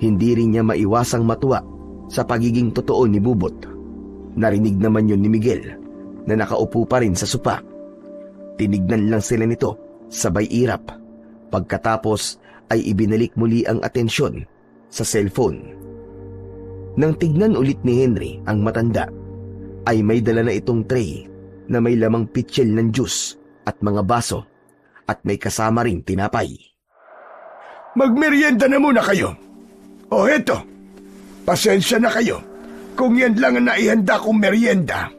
Hindi rin niya maiwasang matuwa sa pagiging totoo ni Bubot. Narinig naman yun ni Miguel na nakaupo pa rin sa sopa. Tinignan lang sila nito, sabay irap. Pagkatapos ay ibinalik muli ang atensyon sa cellphone. Nang tignan ulit ni Henry ang matanda, ay may dala na itong tray na may lamang pitsil ng juice at mga baso at may kasama ring tinapay. Magmerienda na muna kayo. O eto, pasensya na kayo kung yan lang ang naihanda kong merienda.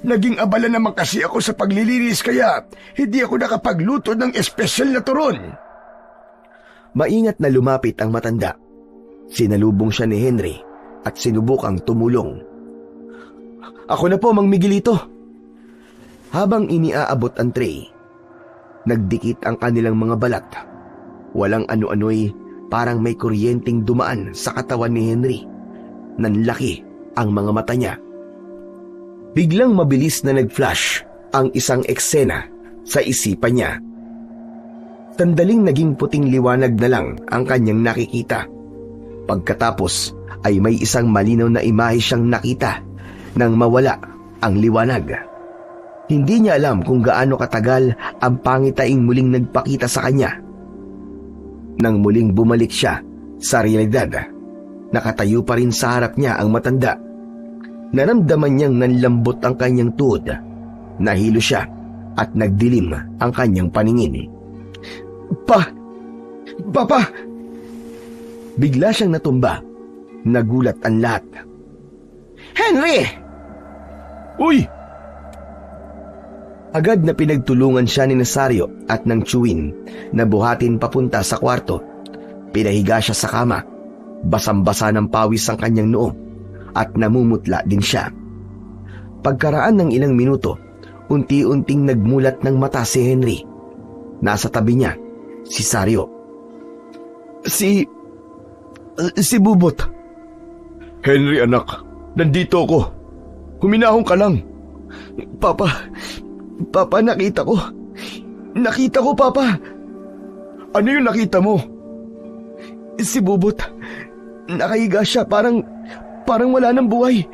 Naging abala naman kasi ako sa paglilinis kaya hindi ako nakapagluto ng espesyal na turon. Maingat na lumapit ang matanda. Sinalubong siya ni Henry at sinubukang tumulong. Ako na po, Mang Miguelito. Habang iniaabot ang tray, nagdikit ang kanilang mga balat. Walang ano-ano'y parang may kuryenteng dumaan sa katawan ni Henry. Nanlaki ang mga mata niya. Biglang mabilis na nag-flash ang isang eksena sa isipan niya. Sandaling naging puting liwanag na lang ang kanyang nakikita. Pagkatapos ay may isang malinaw na imahe siyang nakita nang mawala ang liwanag. Hindi niya alam kung gaano katagal ang pangitaing muling nagpakita sa kanya. Nang muling bumalik siya sa realidad, nakatayo pa rin sa harap niya ang matanda. Naramdaman niyang nanlambot ang kanyang tuhod. Nahilo siya at nagdilim ang kanyang paningin. Papa! Bigla siyang natumba. Nagulat ang lahat. Henry! Uy! Agad na pinagtulungan siya ni Nazario at ng Chewin na buhatin papunta sa kwarto. Pinahiga siya sa kama. Basang-basa ng pawis ang kanyang noo at namumutla din siya. Pagkaraan ng ilang minuto, unti-unting nagmulat ng mata si Henry. Nasa tabi niya, si Sario. Si Bubot. Henry anak, nandito ako. Huminahon ka lang. Papa, nakita ko. Nakita ko, Papa. Ano yung nakita mo? Si Bubot. Nakahiga siya, parang wala ng buhay.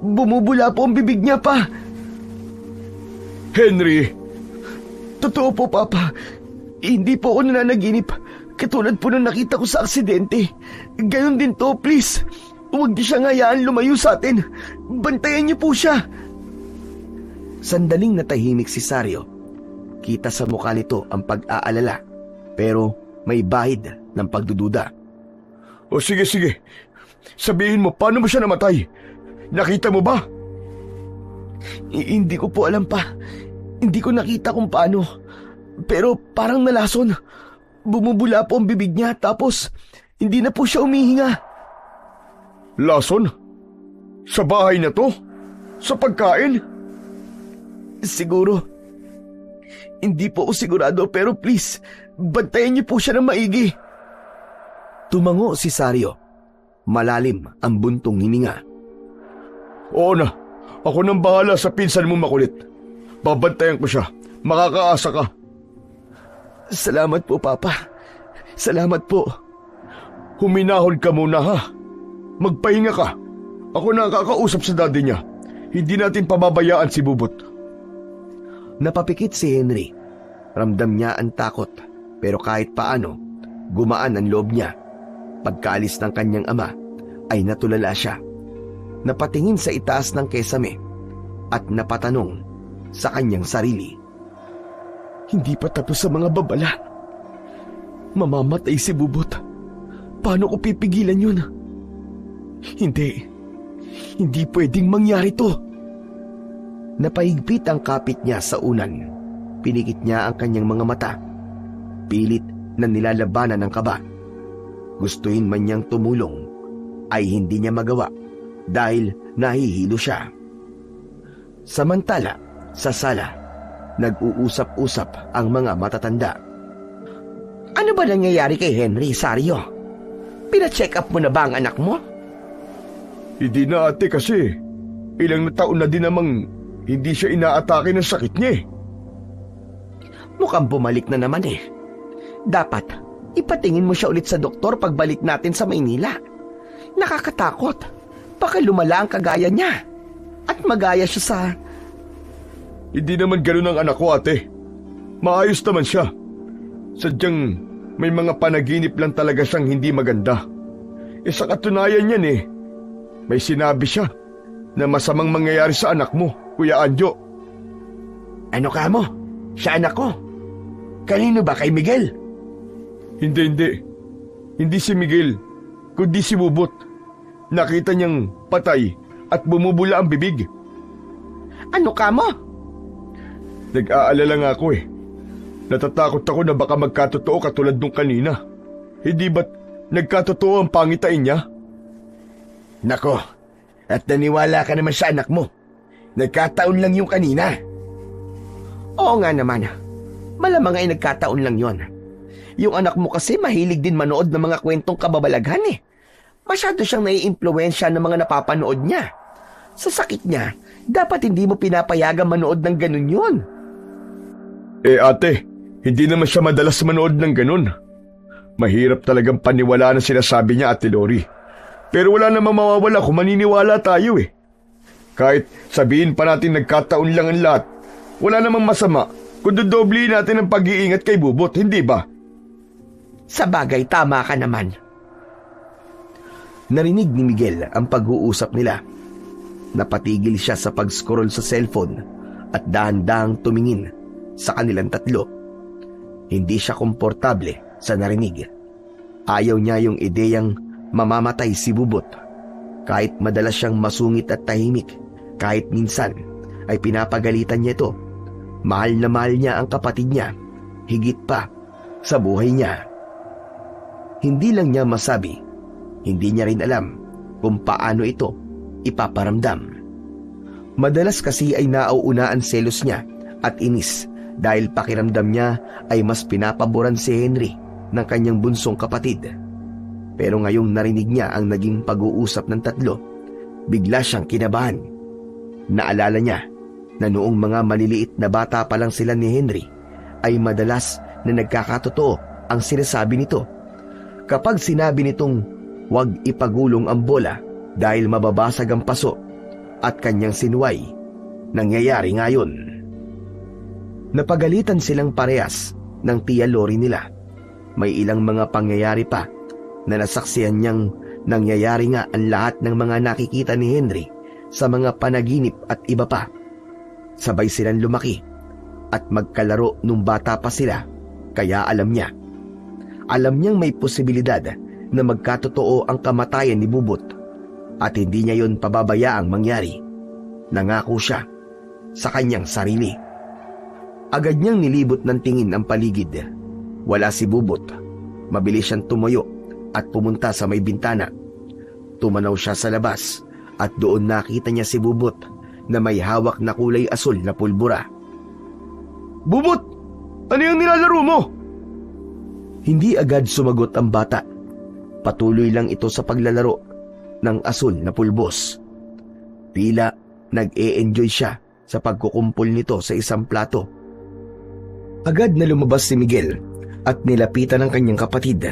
Bumubula po ang bibig niya pa. Henry! Totoo po, Papa. Hindi po ako nananaginip. Katulad po nung nakita ko sa aksidente. Ganon din to, please. Huwag niyo siyang hayaan lumayo sa atin. Bantayan niyo po siya. Sandaling natahimik si Sario. Kita sa mukha nito ang pag-aalala, pero may bahid ng pagdududa. O sige. Sabihin mo, paano mo siya namatay? Nakita mo ba? Hindi ko po alam pa. Hindi ko nakita kung paano. Pero parang nalason. Bumubula po ang bibig niya tapos hindi na po siya umihinga. Lason? Sa bahay na to? Sa pagkain? Siguro. Hindi po ako sigurado pero please, bantayan niyo po siya ng maigi. Tumango si Sario. Malalim ang buntong hininga. Oo na, ako nang bahala sa pinsan mo makulit. Babantayan ko siya. Makakaasa ka. Salamat po, Papa. Salamat po. Huminahon ka muna ha. Magpahinga ka. Ako na kakausap sa daddy niya. Hindi natin pababayaan si Bubot. Napapikit si Henry. Ramdam niya ang takot, pero kahit paano, gumaan ang loob niya. Pagkaalis ng kanyang ama, ay natulala siya. Napatingin sa itaas ng kesame at napatanong sa kanyang sarili. Hindi pa tapos sa mga babala. Mamamatay si Bubot. Paano ko pipigilan yun? Hindi pwedeng mangyari to. Napaigpit ang kapit niya sa unan. Pinikit niya ang kanyang mga mata. Pilit na nilalabanan ng kaba. Gustuhin man niyang tumulong, ay hindi niya magawa dahil nahihilo siya. Samantala, sa sala, nag-uusap-usap ang mga matatanda. Ano ba nangyayari kay Henry, Sario? Pina-check up mo na ba ang anak mo? Hindi na ate kasi ilang na taon na din namang hindi siya inaatake ng sakit niya eh. Mukhang bumalik na naman eh. Dapat, ipatingin mo siya ulit sa doktor pagbalik natin sa Maynila. Nakakatakot. Baka lumala ang kagaya niya. At magaya siya sa... Hindi naman ganun ang anak ko ate. Maayos naman siya. Sadyang may mga panaginip lang talaga siyang hindi maganda. Sa katunayan yan eh, may sinabi siya na masamang mangyayari sa anak mo, Kuya Anjo. Ano ka mo? Siya anak ko. Kanino ba, kay Miguel? Hindi. Hindi si Miguel, kundi si Bubot. Nakita niyang patay at bumubula ang bibig. Ano ka mo? Nag-aalala nga ako eh. Natatakot ako na baka magkatotoo katulad nung kanina. Hindi ba't nagkatotoo ang pangitain niya? Nako, at naniwala ka naman sa anak mo. Nagkataon lang yung kanina. Oo nga naman. Malamang ay nagkataon lang yon. Yung anak mo kasi mahilig din manood ng mga kwentong kababalaghan eh. Masyado siyang naiimpluwensya ng mga napapanood niya. Sa sakit niya, dapat hindi mo pinapayagang manood ng ganun yun. Ate, hindi naman siya madalas manood ng ganun. Mahirap talagang paniwalaan ang sinasabi niya, Ate Lori. Pero wala namang mawawala kung maniniwala tayo eh. Kahit sabihin pa natin nagkataon lang ang lahat, wala namang masama kung dodoblihin natin ang pag-iingat kay Bubot, hindi ba? Sa bagay, tama ka naman. Narinig ni Miguel ang pag-uusap nila. Napatigil siya sa pag-scroll sa cellphone at dahan-dahang tumingin sa kanilang tatlo. Hindi siya komportable sa narinig. Ayaw niya yung ideyang mamamatay si Bubot. Kahit madalas siyang masungit at tahimik, kahit minsan ay pinapagalitan niya ito. Mahal na mahal niya ang kapatid niya, higit pa sa buhay niya. Hindi lang niya masabi, hindi niya rin alam kung paano ito ipaparamdam. Madalas kasi ay nauunaan selos niya at inis dahil pakiramdam niya ay mas pinapaboran si Henry ng kanyang bunsong kapatid. Pero ngayong narinig niya ang naging pag-uusap ng tatlo, bigla siyang kinabahan. Naalala niya na noong mga maliliit na bata pa lang sila ni Henry ay madalas na nagkakatotoo ang sinasabi nito. Kapag sinabi nitong huwag ipagulong ang bola dahil mababasag ang paso at kanyang sinuway, nangyayari ngayon. Napagalitan silang parehas ng Tia Lori nila. May ilang mga pangyayari pa na nasaksihan niyang nangyayari nga ang lahat ng mga nakikita ni Henry sa mga panaginip at iba pa. Sabay silang lumaki at magkalaro nung bata pa sila, kaya alam niya. Alam niyang may posibilidad na magkatotoo ang kamatayan ni Bubot at hindi niya yon pababayaang mangyari. Nangako siya sa kanyang sarili. Agad niyang nilibot ng tingin ang paligid. Wala si Bubot. Mabilis siyang tumuyo at pumunta sa may bintana. Tumanaw siya sa labas at doon nakita niya si Bubot na may hawak na kulay asul na pulbura. Bubot! Ano yung nilalaro mo? Hindi agad sumagot ang bata. Patuloy lang ito sa paglalaro ng asul na pulbos. Tila nag-e-enjoy siya sa pagkukumpol nito sa isang plato. Agad na lumabas si Miguel at nilapitan ng kanyang kapatid.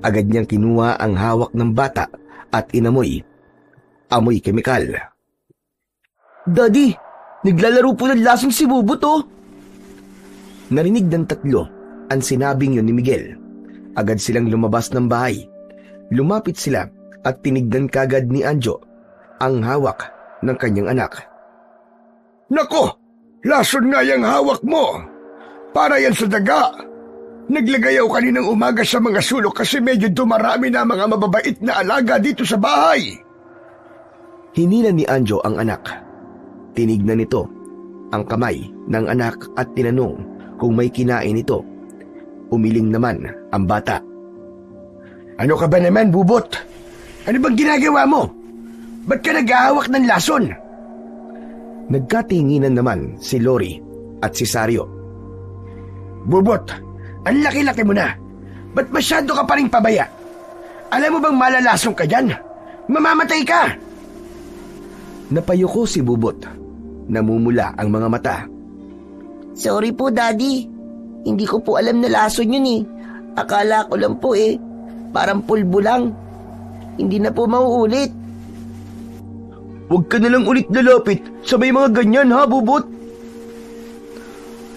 Agad niyang kinuha ang hawak ng bata at inamoy. Amoy kemikal. Daddy, naglalaro po ng lasing si Bubot oh. Narinig ng tatlo ang sinabing yun ni Miguel. Agad silang lumabas ng bahay. Lumapit sila at tinignan kagad ni Anjo ang hawak ng kanyang anak. Nako! Lason nga yung hawak mo. Para yan sa daga. Naglagay ako kaninang umaga sa mga sulok kasi medyo dumarami na mga mababait na alaga dito sa bahay. Hinila ni Anjo ang anak. Tinignan nito ang kamay ng anak at tinanong kung may kinain ito. Umiling naman ang bata. Ano ka ba naman, Bubot? Ano bang ginagawa mo? Ba't ka naghahawak ng lason? Nagkatinginan naman si Lori at si Sario. Bubot, ang laki-laki mo na. Ba't masyado ka pa rin pabaya? Alam mo bang malalasong ka dyan? Mamamatay ka! Napayuko si Bubot. Namumula ang mga mata. Sorry po, Daddy. Hindi ko po alam na lason yun eh. Akala ko lang po eh. Parang pulbo lang. Hindi na po mauulit. Huwag ka nalang ulit lalapit sa may mga ganyan ha, Bubot?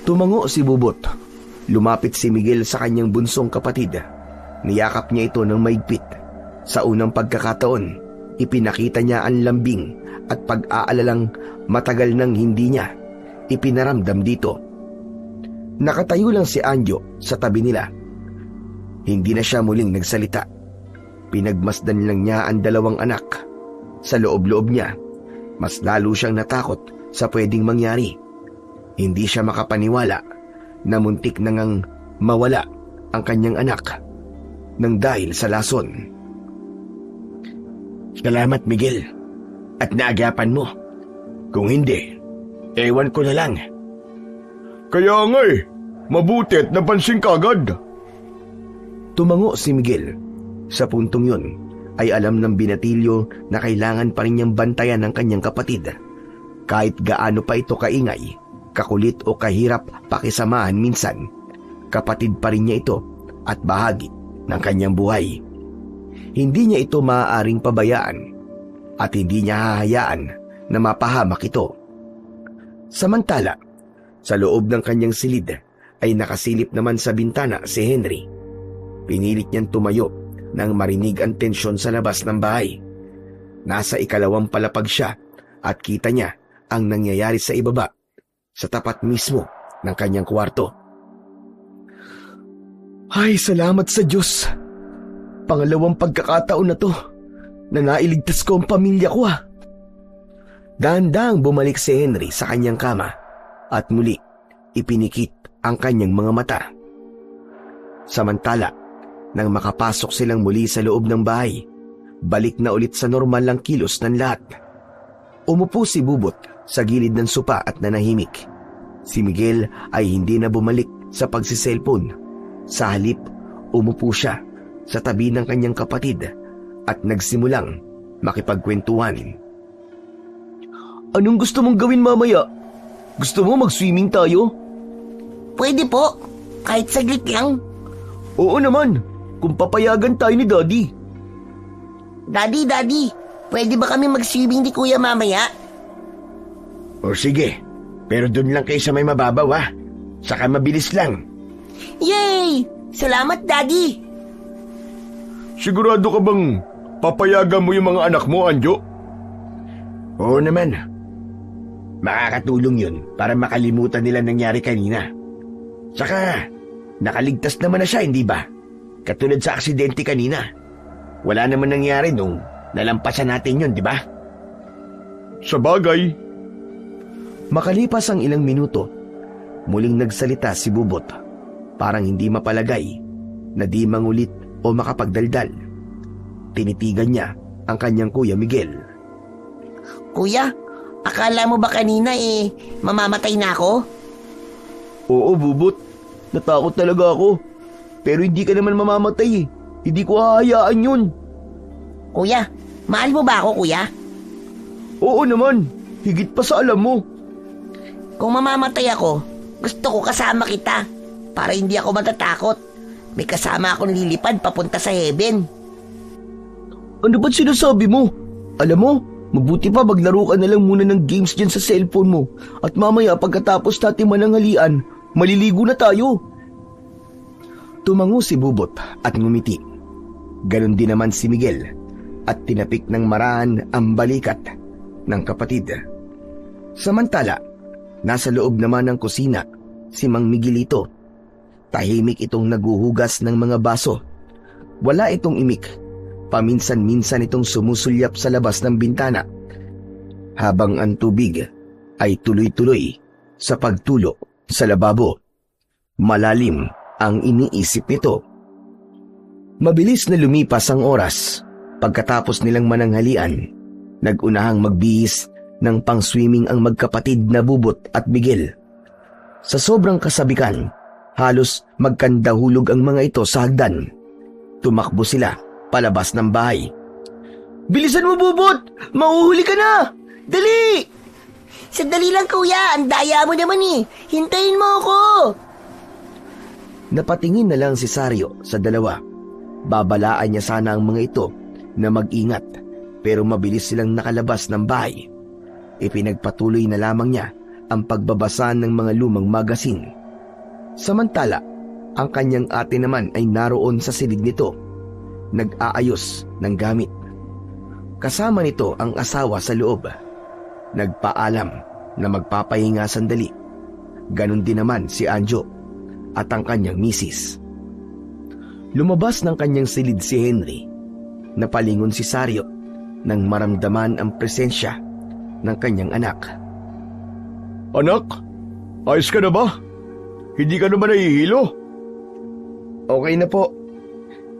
Tumango si Bubot. Lumapit si Miguel sa kanyang bunsong kapatid. Niyakap niya ito ng maigpit. Sa unang pagkakataon, ipinakita niya ang lambing at pag-aalalang matagal nang hindi niya ipinaramdam dito. Nakatayo lang si Anjo sa tabi nila. Hindi na siya muling nagsalita. Pinagmasdan lang niya ang dalawang anak. Sa loob-loob niya, mas lalo siyang natakot sa pwedeng mangyari. Hindi siya makapaniwala na muntik na ngang mawala ang kanyang anak nang dahil sa lason. Salamat, Miguel. At naagapan mo. Kung hindi, ewan ko na lang. Kaya nga mabuti at napansin ka agad. Tumango si Miguel. Sa puntong yun, ay alam ng binatilyo na kailangan pa rin niyang bantayan ng kanyang kapatid. Kahit gaano pa ito kaingay, kakulit o kahirap pakisamahan minsan, kapatid pa rin niya ito at bahagi ng kanyang buhay. Hindi niya ito maaaring pabayaan at hindi niya hahayaan na mapahamak ito. Samantala, sa loob ng kanyang silid ay nakasilip naman sa bintana si Henry. Pinilit niyang tumayo nang marinig ang tensyon sa labas ng bahay. Nasa ikalawang palapag siya at kita niya ang nangyayari sa ibaba, sa tapat mismo ng kanyang kwarto. Ay, salamat sa Diyos! Pangalawang pagkakataon na to na nailigtas ko ang pamilya ko ah. Dahan-dahang bumalik si Henry sa kanyang kama at muli ipinikit ang kanyang mga mata. Samantala, nang makapasok silang muli sa loob ng bahay, balik na ulit sa normal lang kilos ng lahat. Umupo si Bubot sa gilid ng sopa at nanahimik. Si Miguel ay hindi na bumalik sa pagsiselfon. Sa halip, umupo siya sa tabi ng kanyang kapatid at nagsimulang makipagkwentuhan. Anong gusto mong gawin mamaya? Gusto mo mag-swimming tayo? Pwede po. Kahit saglit lang. Oo naman, kung papayagan tayo ni Daddy. Daddy, pwede ba kami mag-swimming ni Kuya mamaya? O sige, pero dun lang kayo sa may mababaw ha. Saka mabilis lang. Yay! Salamat, Daddy! Sigurado ka bang papayagan mo yung mga anak mo, Anjo? Oo naman. Makakatulong yun para makalimutan nila nangyari kanina. Saka, nakaligtas naman na siya, hindi ba? Katulad sa aksidente kanina. Wala naman nangyari nung nalampasan natin yun, di ba? Sa bagay. Makalipas ang ilang minuto, muling nagsalita si Bubot. Parang hindi mapalagay na di mangulit o makapagdaldal. Tinitigan niya ang kanyang kuya Miguel. Kuya, akala mo ba kanina mamamatay na ako? Oo, Bubot. Natakot talaga ako. Pero hindi ka naman mamamatay eh. Hindi ko hahayaan yun. Kuya, mahal mo ba ako, kuya? Oo naman. Higit pa sa alam mo. Kung mamamatay ako, gusto ko kasama kita para hindi ako matatakot. May kasama akong lilipad papunta sa heaven. Ano ba't sinasabi mo? Alam mo, mabuti pa maglaro ka na lang muna ng games dyan sa cellphone mo. At mamaya pagkatapos natin mananghalian, maliligo na tayo. Tumango si Bubot at ngumiti. Ganon din naman si Miguel at tinapik ng maraan ang balikat ng kapatid. Samantala, Nasa loob naman ng kusina si Mang Miguelito. Tahimik itong naguhugas ng mga baso. Wala itong imik. Paminsan-minsan itong sumusulyap sa labas ng bintana, habang ang tubig ay tuloy-tuloy sa pagtulo sa lababo. Malalim ang iniisip nito. Mabilis na lumipas ang oras. Pagkatapos nilang mananghalian, nag-unahang magbihis ng pang-swimming ang magkapatid na Bubot at Miguel. Sa sobrang kasabikan, halos magkandahulog ang mga ito sa hagdan. Tumakbo sila palabas ng bahay. Bilisan mo, Bubot! Mauhuli ka na! Dali! Sandali lang, kuya. Ang daya mo naman eh. Hintayin mo ako! Napatingin na lang si Sario sa dalawa. Babalaan niya sana ang mga ito na mag-ingat, pero mabilis silang nakalabas ng bahay. Ipinagpatuloy na lamang niya ang pagbabasa ng mga lumang magasin. Samantala, ang kanyang ate naman ay naroon sa silid nito, nag-aayos ng gamit. Kasama nito ang asawa sa loob. Nagpaalam na magpapahinga sandali. Ganon din naman si Anjo at ang kanyang misis. Lumabas ng kanyang silid si Henry. Napalingon si Sario nang maramdaman ang presensya ng kanyang anak. Anak, ayos ka na ba? Hindi ka naman nahihilo? Okay na po.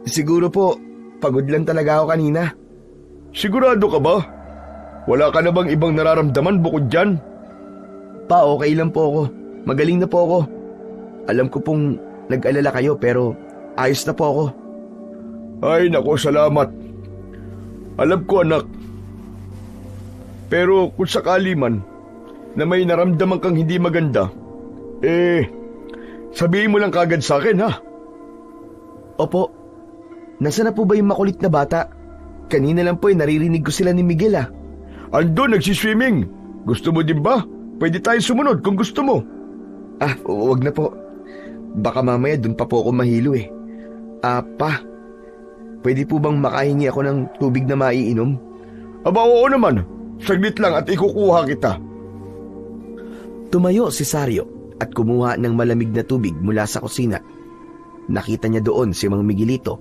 Siguro po, pagod lang talaga ako kanina. Sigurado ka ba? Wala ka na bang ibang nararamdaman bukod dyan? Pa, okay lang po ako. Magaling na po ako. Alam ko pong nag-alala kayo pero ayos na po ako. Ay, nako, salamat. Alam ko, anak. Pero kung sakali man na may naramdaman kang hindi maganda, sabihin mo lang kagad sa akin, ha? Opo. Nasaan na po ba yung makulit na bata? Kanina lang po naririnig ko sila ni Miguel, ah. Ando, nagsiswimming. Gusto mo din ba? Pwede tayo sumunod kung gusto mo. Ah, wag na po. Baka mamaya dun pa po ako mahilo eh. Pa, pwede po bang makahingi ako ng tubig na maiinom? Aba, oo naman. Saglit lang at ikukuha kita. Tumayo si Sario at kumuha ng malamig na tubig mula sa kusina. Nakita niya doon si Mang Miguelito,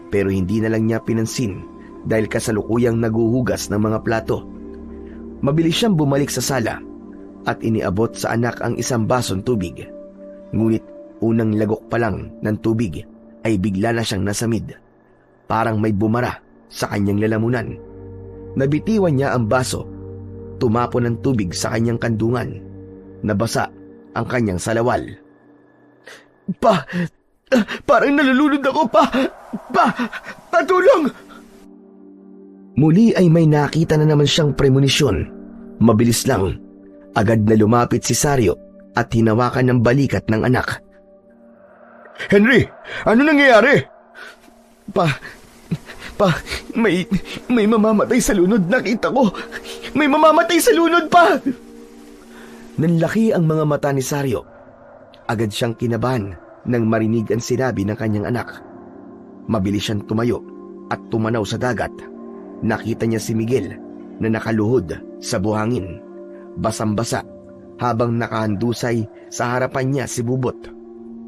pero hindi na lang niya pinansin dahil kasalukuyang naguhugas ng mga plato. Mabilis siyang bumalik sa sala at iniabot sa anak ang isang basong tubig. Ngunit unang lagok pa lang ng tubig ay bigla na siyang nasamid. Parang may bumara sa kanyang lalamunan. Nabitiwan niya ang baso. Tumapon ng tubig sa kanyang kandungan. Nabasa ang kanyang salawal. Parang nalulunod ako, pa! Patulong! Muli ay may nakita na naman siyang premonisyon. Mabilis lang. Agad na lumapit si Sario at hinawakan ng balikat ng anak. Henry, ano nangyayari? May mamamatay sa lunod, nakita ko. May mamamatay sa lunod pa! Nanlaki ang mga mata ni Sario. Agad siyang kinabahan nang marinig ang sinabi ng kanyang anak. Mabilis siyang tumayo at tumanaw sa dagat. Nakita niya si Miguel na nakaluhod sa buhangin, basang-basa, habang nakahandusay sa harapan niya si Bubot.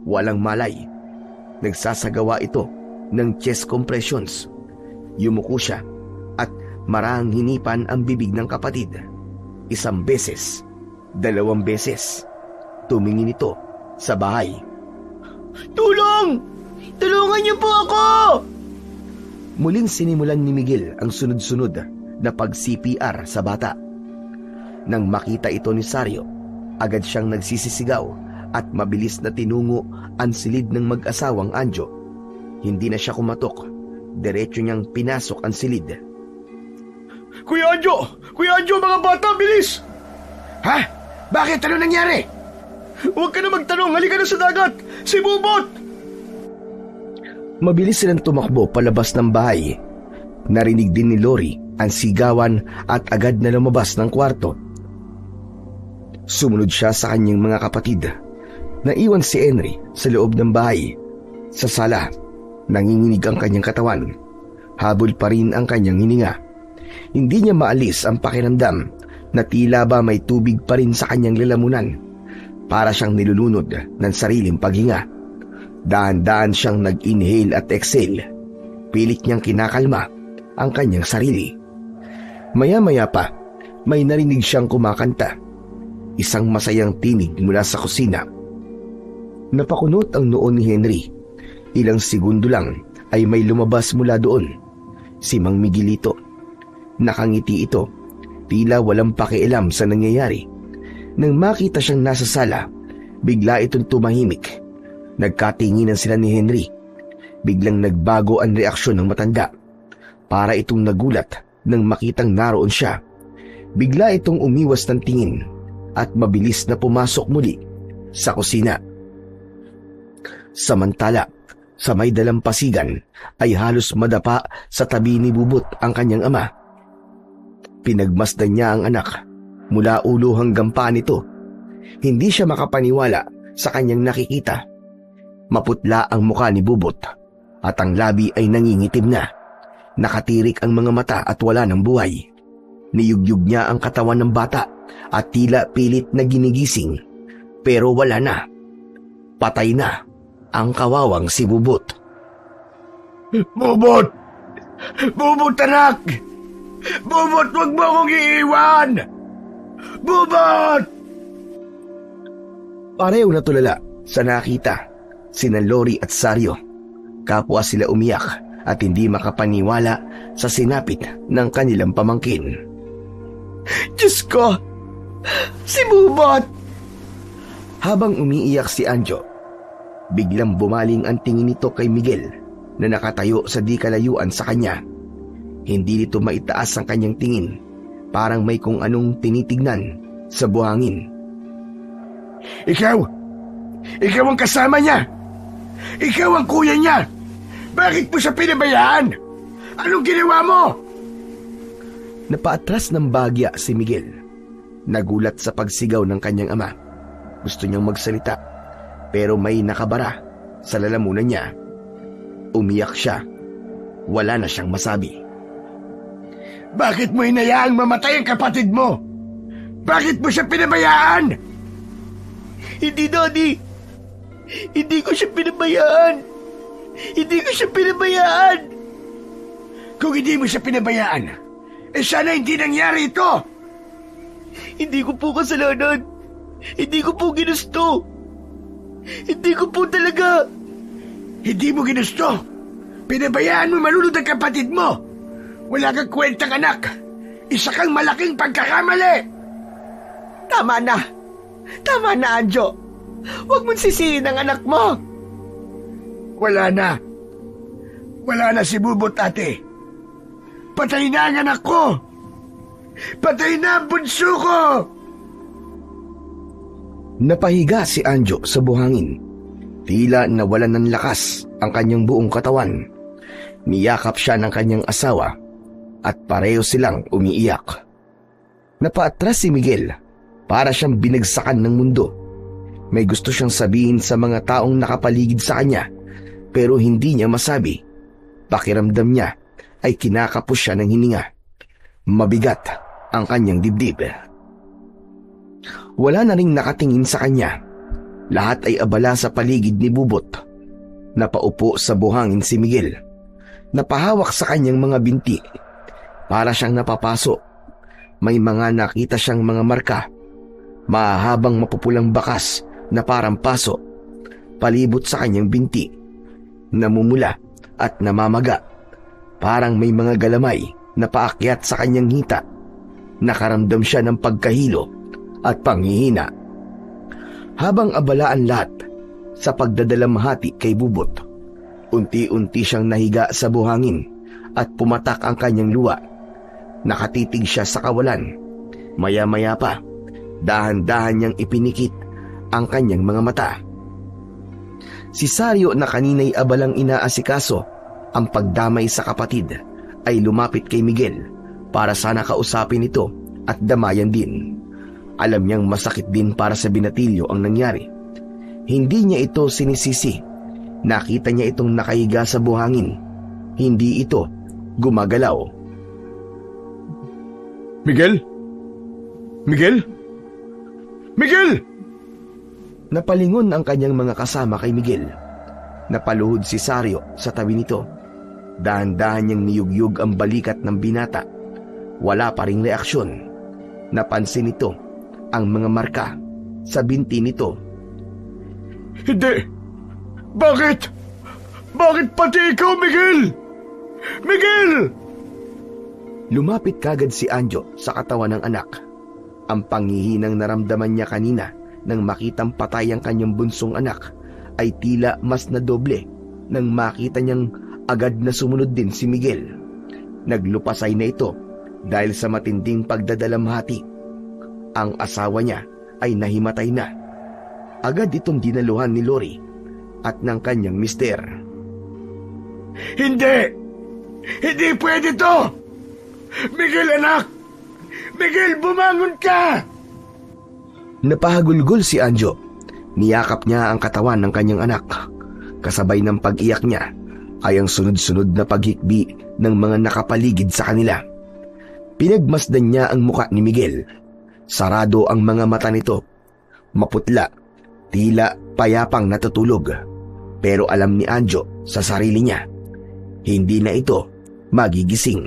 Walang malay. Nagsasagawa ito ng chest compressions. Yumuko siya at marahang hinipan ang bibig ng kapatid. 1 beses, 2 beses. Tumingin ito sa bahay. Tulong! Tulungan niyo po ako! Muling sinimulan ni Miguel ang sunod-sunod na pag-CPR sa bata. Nang makita ito ni Sario, agad siyang nagsisisigaw at mabilis na tinungo ang silid ng mag-asawang Anjo. Hindi na siya kumatok. Diretso niyang pinasok ang silid. Kuya Anjo! Kuya Anjo, mga bata, bilis! Ha? Bakit? Ano nangyari? Huwag ka na magtanong, halika na sa dagat! Si Bubot! Mabilis silang tumakbo palabas ng bahay. Narinig din ni Lori ang sigawan at agad na lumabas ng kwarto. Sumunod siya sa kanyang mga kapatid. Naiwan si Henry sa loob ng bahay. Sa sala, nanginginig ang kanyang katawan. Habol pa rin ang kanyang hininga. Hindi niya maalis ang pakiramdam na tila ba may tubig pa rin sa kanyang lalamunan. Para siyang nilulunod ng sariling paghinga. Dahan-dahan siyang nag-inhale at exhale. Pilit niyang kinakalma ang kanyang sarili. Maya-maya pa, may narinig siyang kumakanta. Isang masayang tinig mula sa kusina. Napakunot ang noo ni Henry. Ilang segundo lang ay may lumabas mula doon. Si Mang Miguelito. Nakangiti ito, tila walang pakialam sa nangyayari. Nang makita siyang nasa sala, bigla itong tumahimik. Nagkatinginan sila ni Henry. Biglang nagbago ang reaksyon ng matanda. Para itong nagulat nang makitang naroon siya. Bigla itong umiwas ng tingin at mabilis na pumasok muli sa kusina. Samantala, sa may dalampasigan ay halos madapa sa tabi ni Bubot ang kanyang ama. Pinagmasdan niya ang anak mula ulo hanggang paa nito. Hindi siya makapaniwala sa kanyang nakikita. Maputla ang mukha ni Bubot at ang labi ay nangingitim na. Nakatirik ang mga mata at wala ng buhay. Niyugyug niya ang katawan ng bata at tila pilit na ginigising. Pero wala na. Patay na ang kawawang si Bubot. Bubot! Bubot, anak! Bubot, wag mo akong iiwan! Bubot! Pareho na tulala sa nakita sina Lori at Sario. Kapwa sila umiyak at hindi makapaniwala sa sinapit ng kanilang pamangkin. Diyos ko! Si Bubot! Habang umiiyak si Anjo, biglang bumaling ang tingin nito kay Miguel na nakatayo sa di kalayuan sa kanya. Hindi nito maitaas ang kanyang tingin, parang may kung anong tinitignan sa buhangin. Ikaw! Ikaw ang kasama niya! Ikaw ang kuya niya! Bakit mo siya pinabayaan? Anong ginawa mo? Napaatras ng bagya si Miguel. Nagulat sa pagsigaw ng kanyang ama. Gusto niyang magsalita, pero may nakabara sa lalamunan niya. Umiyak siya. Wala na siyang masabi. Bakit mo hinayaang mamatay ang kapatid mo? Bakit mo siya pinabayaan? Hindi, Daddy. Hindi ko siya pinabayaan. Hindi ko siya pinabayaan. Kung hindi mo siya pinabayaan, sana hindi nangyari ito. Hindi ko po kasalanan. Hindi ko po ginusto. Hindi ko po talaga. Hindi mo ginusto. Pinabayaan mo malunod ang kapatid mo. Wala kang kwentang anak. Isa kang malaking pagkakamali. Tama na. Tama na, Anjo. Huwag mong sisihin ang anak mo. Wala na. Wala na si Bubot, ate. Patay na ang anak ko. Patay na ang bunso ko. Napahiga si Anjo sa buhangin. Tila nawalan ng lakas ang kanyang buong katawan. Niyakap siya ng kanyang asawa at pareho silang umiiyak. Napaatras si Miguel para siyang binagsakan ng mundo. May gusto siyang sabihin sa mga taong nakapaligid sa kanya pero hindi niya masabi. Pakiramdam niya ay kinakapos siya ng hininga. Mabigat ang kanyang dibdib. Wala na ring nakatingin sa kanya. Lahat ay abala sa paligid ni Bubot. Napaupo sa buhangin si Miguel. Napahawak sa kanyang mga binti. Para siyang napapaso. May mga nakita siyang mga marka. Mahahabang mapupulang bakas na parang paso. Palibot sa kanyang binti. Namumula at namamaga. Parang may mga galamay na paakyat sa kanyang hita. Nakaramdam siya ng pagkahilo at panghihina. Habang abala ang lahat sa pagdadalamhati kay Bubot, unti-unti siyang nahiga sa buhangin at pumatak ang kanyang luha. Nakatitig siya sa kawalan. Maya-maya pa, dahan-dahan niyang ipinikit ang kanyang mga mata. Si Sario na kanina'y abalang inaasikaso ang pagdamay sa kapatid ay lumapit kay Miguel para sana kausapin ito at damayan din. Alam niyang masakit din para sa binatilyo ang nangyari. Hindi niya ito sinisisi. Nakita niya itong nakahiga sa buhangin. Hindi ito gumagalaw. Miguel? Miguel? Miguel! Napalingon ang kanyang mga kasama kay Miguel. Napaluhod si Sario sa tabi nito. Dahan-dahan niyang niyugyug ang balikat ng binata. Wala pa ring reaksyon. Napansin nito ang mga marka sa binti nito. Hindi! Bakit? Bakit pati ikaw, Miguel? Miguel! Lumapit kagad si Anjo sa katawan ng anak. Ang panghihinang naramdaman niya kanina nang makitang patay ang kanyang bunsong anak ay tila mas nadoble nang makita niyang agad na sumunod din si Miguel. Naglupasay na ito dahil sa matinding pagdadalamhati. Ang asawa niya ay nahimatay na. Agad itong dinaluhan ni Lori at ng kanyang mister. Hindi! Hindi pwede to! Miguel, anak! Miguel, bumangon ka! Napahagulgol si Anjo. Niyakap niya ang katawan ng kanyang anak. Kasabay ng pag-iyak niya ay ang sunod-sunod na paghikbi ng mga nakapaligid sa kanila. Pinagmasdan niya ang muka ni Miguel. Sarado ang mga mata nito. Maputla, tila payapang natutulog. Pero alam ni Anjo sa sarili niya, hindi na ito magigising.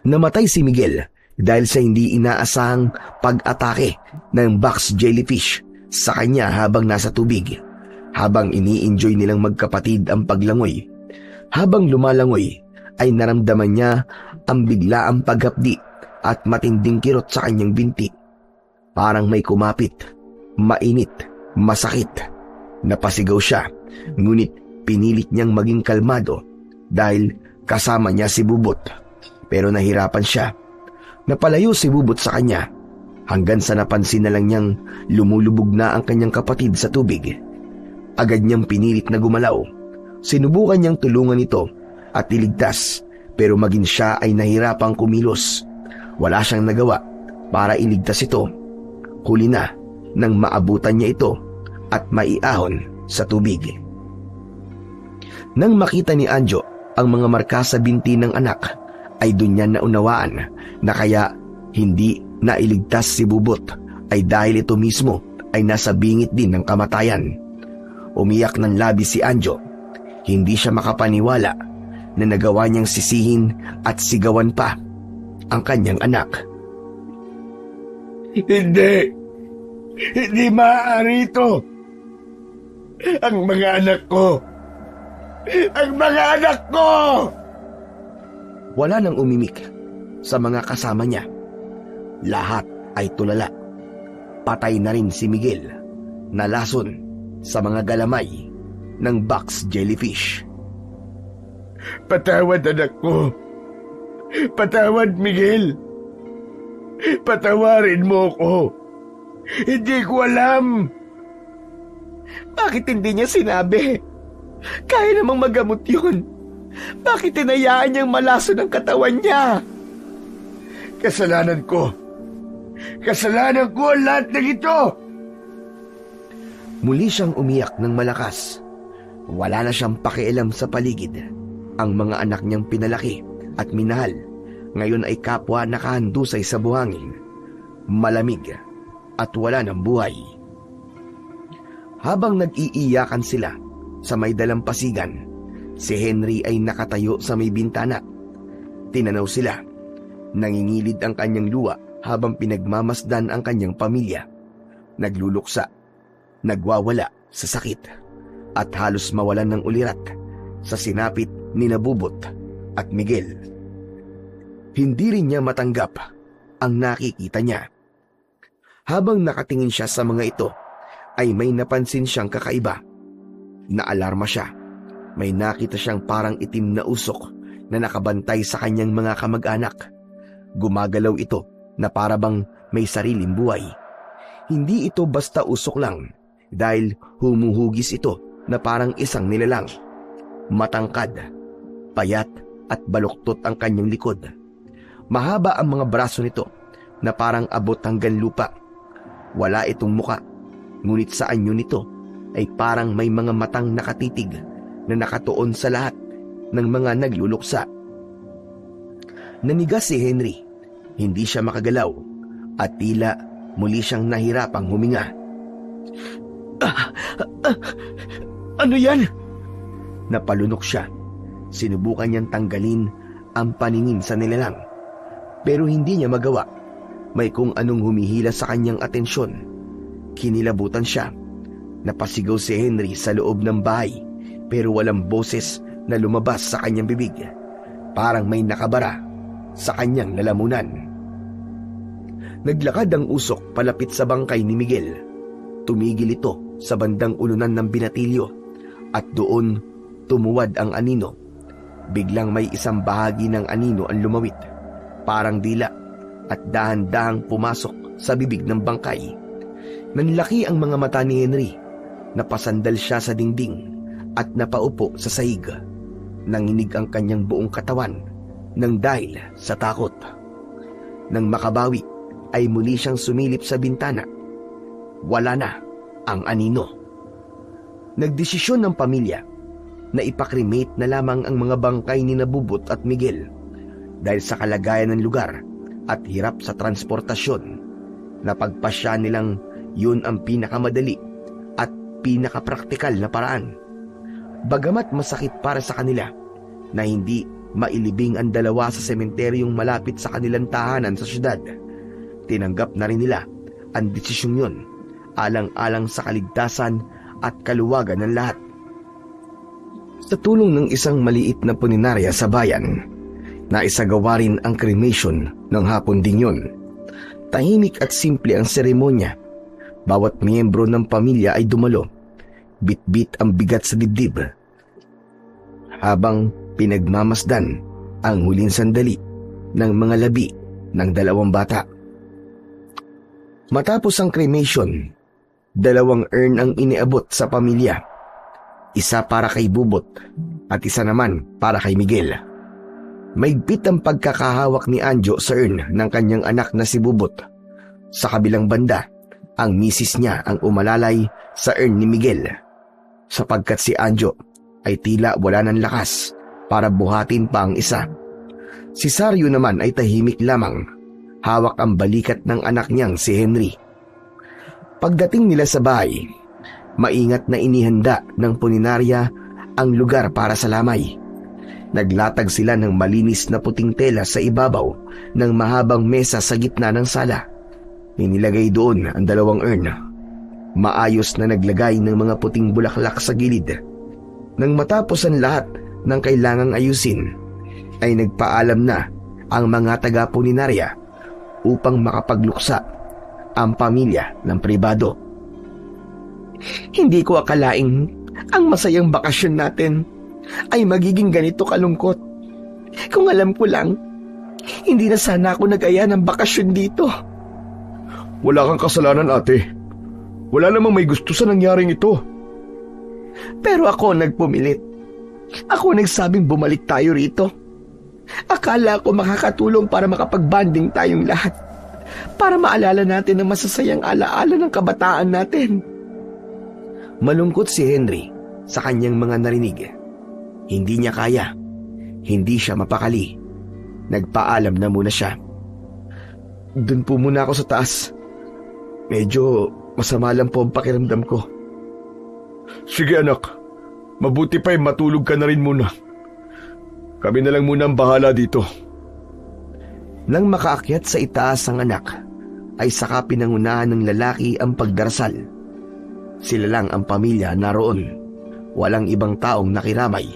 Namatay si Miguel dahil sa hindi inaasahang pag-atake ng box jellyfish sa kanya habang nasa tubig. Habang ini-enjoy nilang magkapatid ang paglangoy. Habang lumalangoy ay naramdaman niya ang biglaang paghapdi at matinding kirot sa kanyang binti. Parang may kumapit, mainit, masakit. Napasigaw siya, ngunit pinilit niyang maging kalmado dahil kasama niya si Bubot. Pero nahirapan siya. Napalayo si Bubot sa kanya hanggang sa napansin na lang niyang lumulubog na ang kanyang kapatid sa tubig. Agad niyang pinilit na gumalaw. Sinubukan niyang tulungan ito at iligtas, pero maging siya ay nahirapang kumilos. Wala siyang nagawa para iligtas ito. Huli na nang maabutan niya ito at maiahon sa tubig. Nang makita ni Anjo ang mga marka sa binti ng anak, ay doon niya naunawaan na kaya hindi nailigtas si Bubot ay dahil ito mismo ay nasa bingit din ng kamatayan. Umiyak ng labis si Anjo. Hindi siya makapaniwala na nagawa niyang sisihin at sigawan pa ang kanyang anak. Hindi! Hindi maaari ito! Ang mga anak ko! Ang mga anak ko! Wala nang umimik sa mga kasama niya. Lahat ay tulala. Patay na rin si Miguel, nalason sa mga galamay ng box jellyfish. Patawad, anak ko! Patawad, Miguel! Patawarin mo ko! Hindi ko alam! Bakit hindi niya sinabi? Kaya namang magamot yun. Bakit tinayaan niyang malason ang katawan niya? Kasalanan ko! Kasalanan ko ang lahat ng ito! Muli siyang umiyak ng malakas. Wala na siyang pakialam sa paligid. Ang mga anak niyang pinalaki at minahal ngayon ay kapwa nakahandusay sa buhangin, malamig at wala ng buhay. Habang nag-iiyakan sila sa may dalampasigan, si Henry ay nakatayo sa may bintana. Tinanaw sila. Nangingilid ang kanyang luha habang pinagmamasdan ang kanyang pamilya. Nagluluksa, nagwawala sa sakit, at halos mawalan ng ulirat sa sinapit ni Bubot at Miguel. Hindi rin niya matanggap ang nakikita niya. Habang nakatingin siya sa mga ito, ay may napansin siyang kakaiba. Naalarma siya. May nakita siyang parang itim na usok na nakabantay sa kanyang mga kamag-anak. Gumagalaw ito na parabang may sariling buhay. Hindi ito basta usok lang, dahil humuhugis ito na parang isang nilalang. Matangkad, payat at baluktot ang kanyang likod. Mahaba ang mga braso nito na parang abot hanggang lupa. Wala itong muka, ngunit sa anyo nito ay parang may mga matang nakatitig na nakatuon sa lahat ng mga nagluluksa. Nanigas si Henry. Hindi siya makagalaw at tila muli siyang nahirapang huminga. Ano yan? Napalunok siya. Sinubukan niyang tanggalin ang paningin sa nilalang. Pero hindi niya magawa. May kung anong humihila sa kanyang atensyon. Kinilabutan siya. Napasigaw si Henry sa loob ng bahay, pero walang boses na lumabas sa kanyang bibig. Parang may nakabara sa kanyang lalamunan. Naglakad ang usok palapit sa bangkay ni Miguel. Tumigil ito sa bandang ulunan ng binatilyo at doon tumuwad ang anino. Biglang may isang bahagi ng anino ang lumawit, parang dila, at dahan-dahang pumasok sa bibig ng bangkay. Nanlaki ang mga mata ni Henry. Napasandal siya sa dingding at napaupo sa sahig. Nanginig ang kanyang buong katawan nang dahil sa takot. Nang makabawi ay muli siyang sumilip sa bintana. Wala na ang anino. Nagdesisyon ng pamilya na ipakremate na lamang ang mga bangkay ni Bubut at Miguel dahil sa kalagayan ng lugar at hirap sa transportasyon. Napagpasya nilang yun ang pinakamadali at pinakapraktikal na paraan. Bagamat masakit para sa kanila na hindi mailibing ang dalawa sa sementeryong malapit sa kanilang tahanan sa syudad, tinanggap na rin nila ang desisyong yun, alang-alang sa kaligtasan at kaluwagan ng lahat. Sa tulong ng isang maliit na puninarya sa bayan, naisagawa rin ang cremation ng hapon ding yun. Tahimik at simple ang seremonya. Bawat miyembro ng pamilya ay dumalo. Bit-bit ang bigat sa dibdib, habang pinagmamasdan ang huling sandali ng mga labi ng dalawang bata. Matapos ang cremation, 2 urn ang iniabot sa pamilya. Isa para kay Bubot at isa naman para kay Miguel. Maigpit ang pagkakahawak ni Anjo sa urn ng kanyang anak na si Bubot. Sa kabilang banda, ang misis niya ang umalalay sa urn ni Miguel, sapagkat si Anjo ay tila wala ng lakas para buhatin pa ang isa. Si Saryo naman ay tahimik lamang, hawak ang balikat ng anak niyang si Henry. Pagdating nila sa bahay, maingat na inihanda ng puninarya ang lugar para sa lamay. Naglatag sila ng malinis na puting tela sa ibabaw ng mahabang mesa sa gitna ng sala. Inilagay doon ang 2 urn. Maayos na naglagay ng mga puting bulaklak sa gilid. Nang matapos ang lahat ng kailangang ayusin, ay nagpaalam na ang mga taga-puninarya upang makapagluksa ang pamilya ng pribado. Hindi ko akalaing ang masayang bakasyon natin ay magiging ganito kalungkot. Kung alam ko lang, hindi na sana ako nag-aya ng bakasyon dito. Wala kang kasalanan, ate. Wala namang may gusto sa nangyaring ito. Pero ako nagpumilit. Ako nagsabing bumalik tayo rito. Akala ko makakatulong para makapag-bonding tayong lahat. Para maalala natin ang masasayang alaala ng kabataan natin. Malungkot si Henry sa kanyang mga narinig. Hindi niya kaya. Hindi siya mapakali. Nagpaalam na muna siya. Doon po muna ako sa taas. Medyo masama lang po ang pakiramdam ko. Sige anak, mabuti pa'y matulog ka na rin muna. Kami na lang muna ang bahala dito. Nang makaakyat sa itaas ang anak, ay saka pinangunahan ng lalaki ang pagdarasal. Sila lang ang pamilya naroon. Walang ibang taong nakiramay,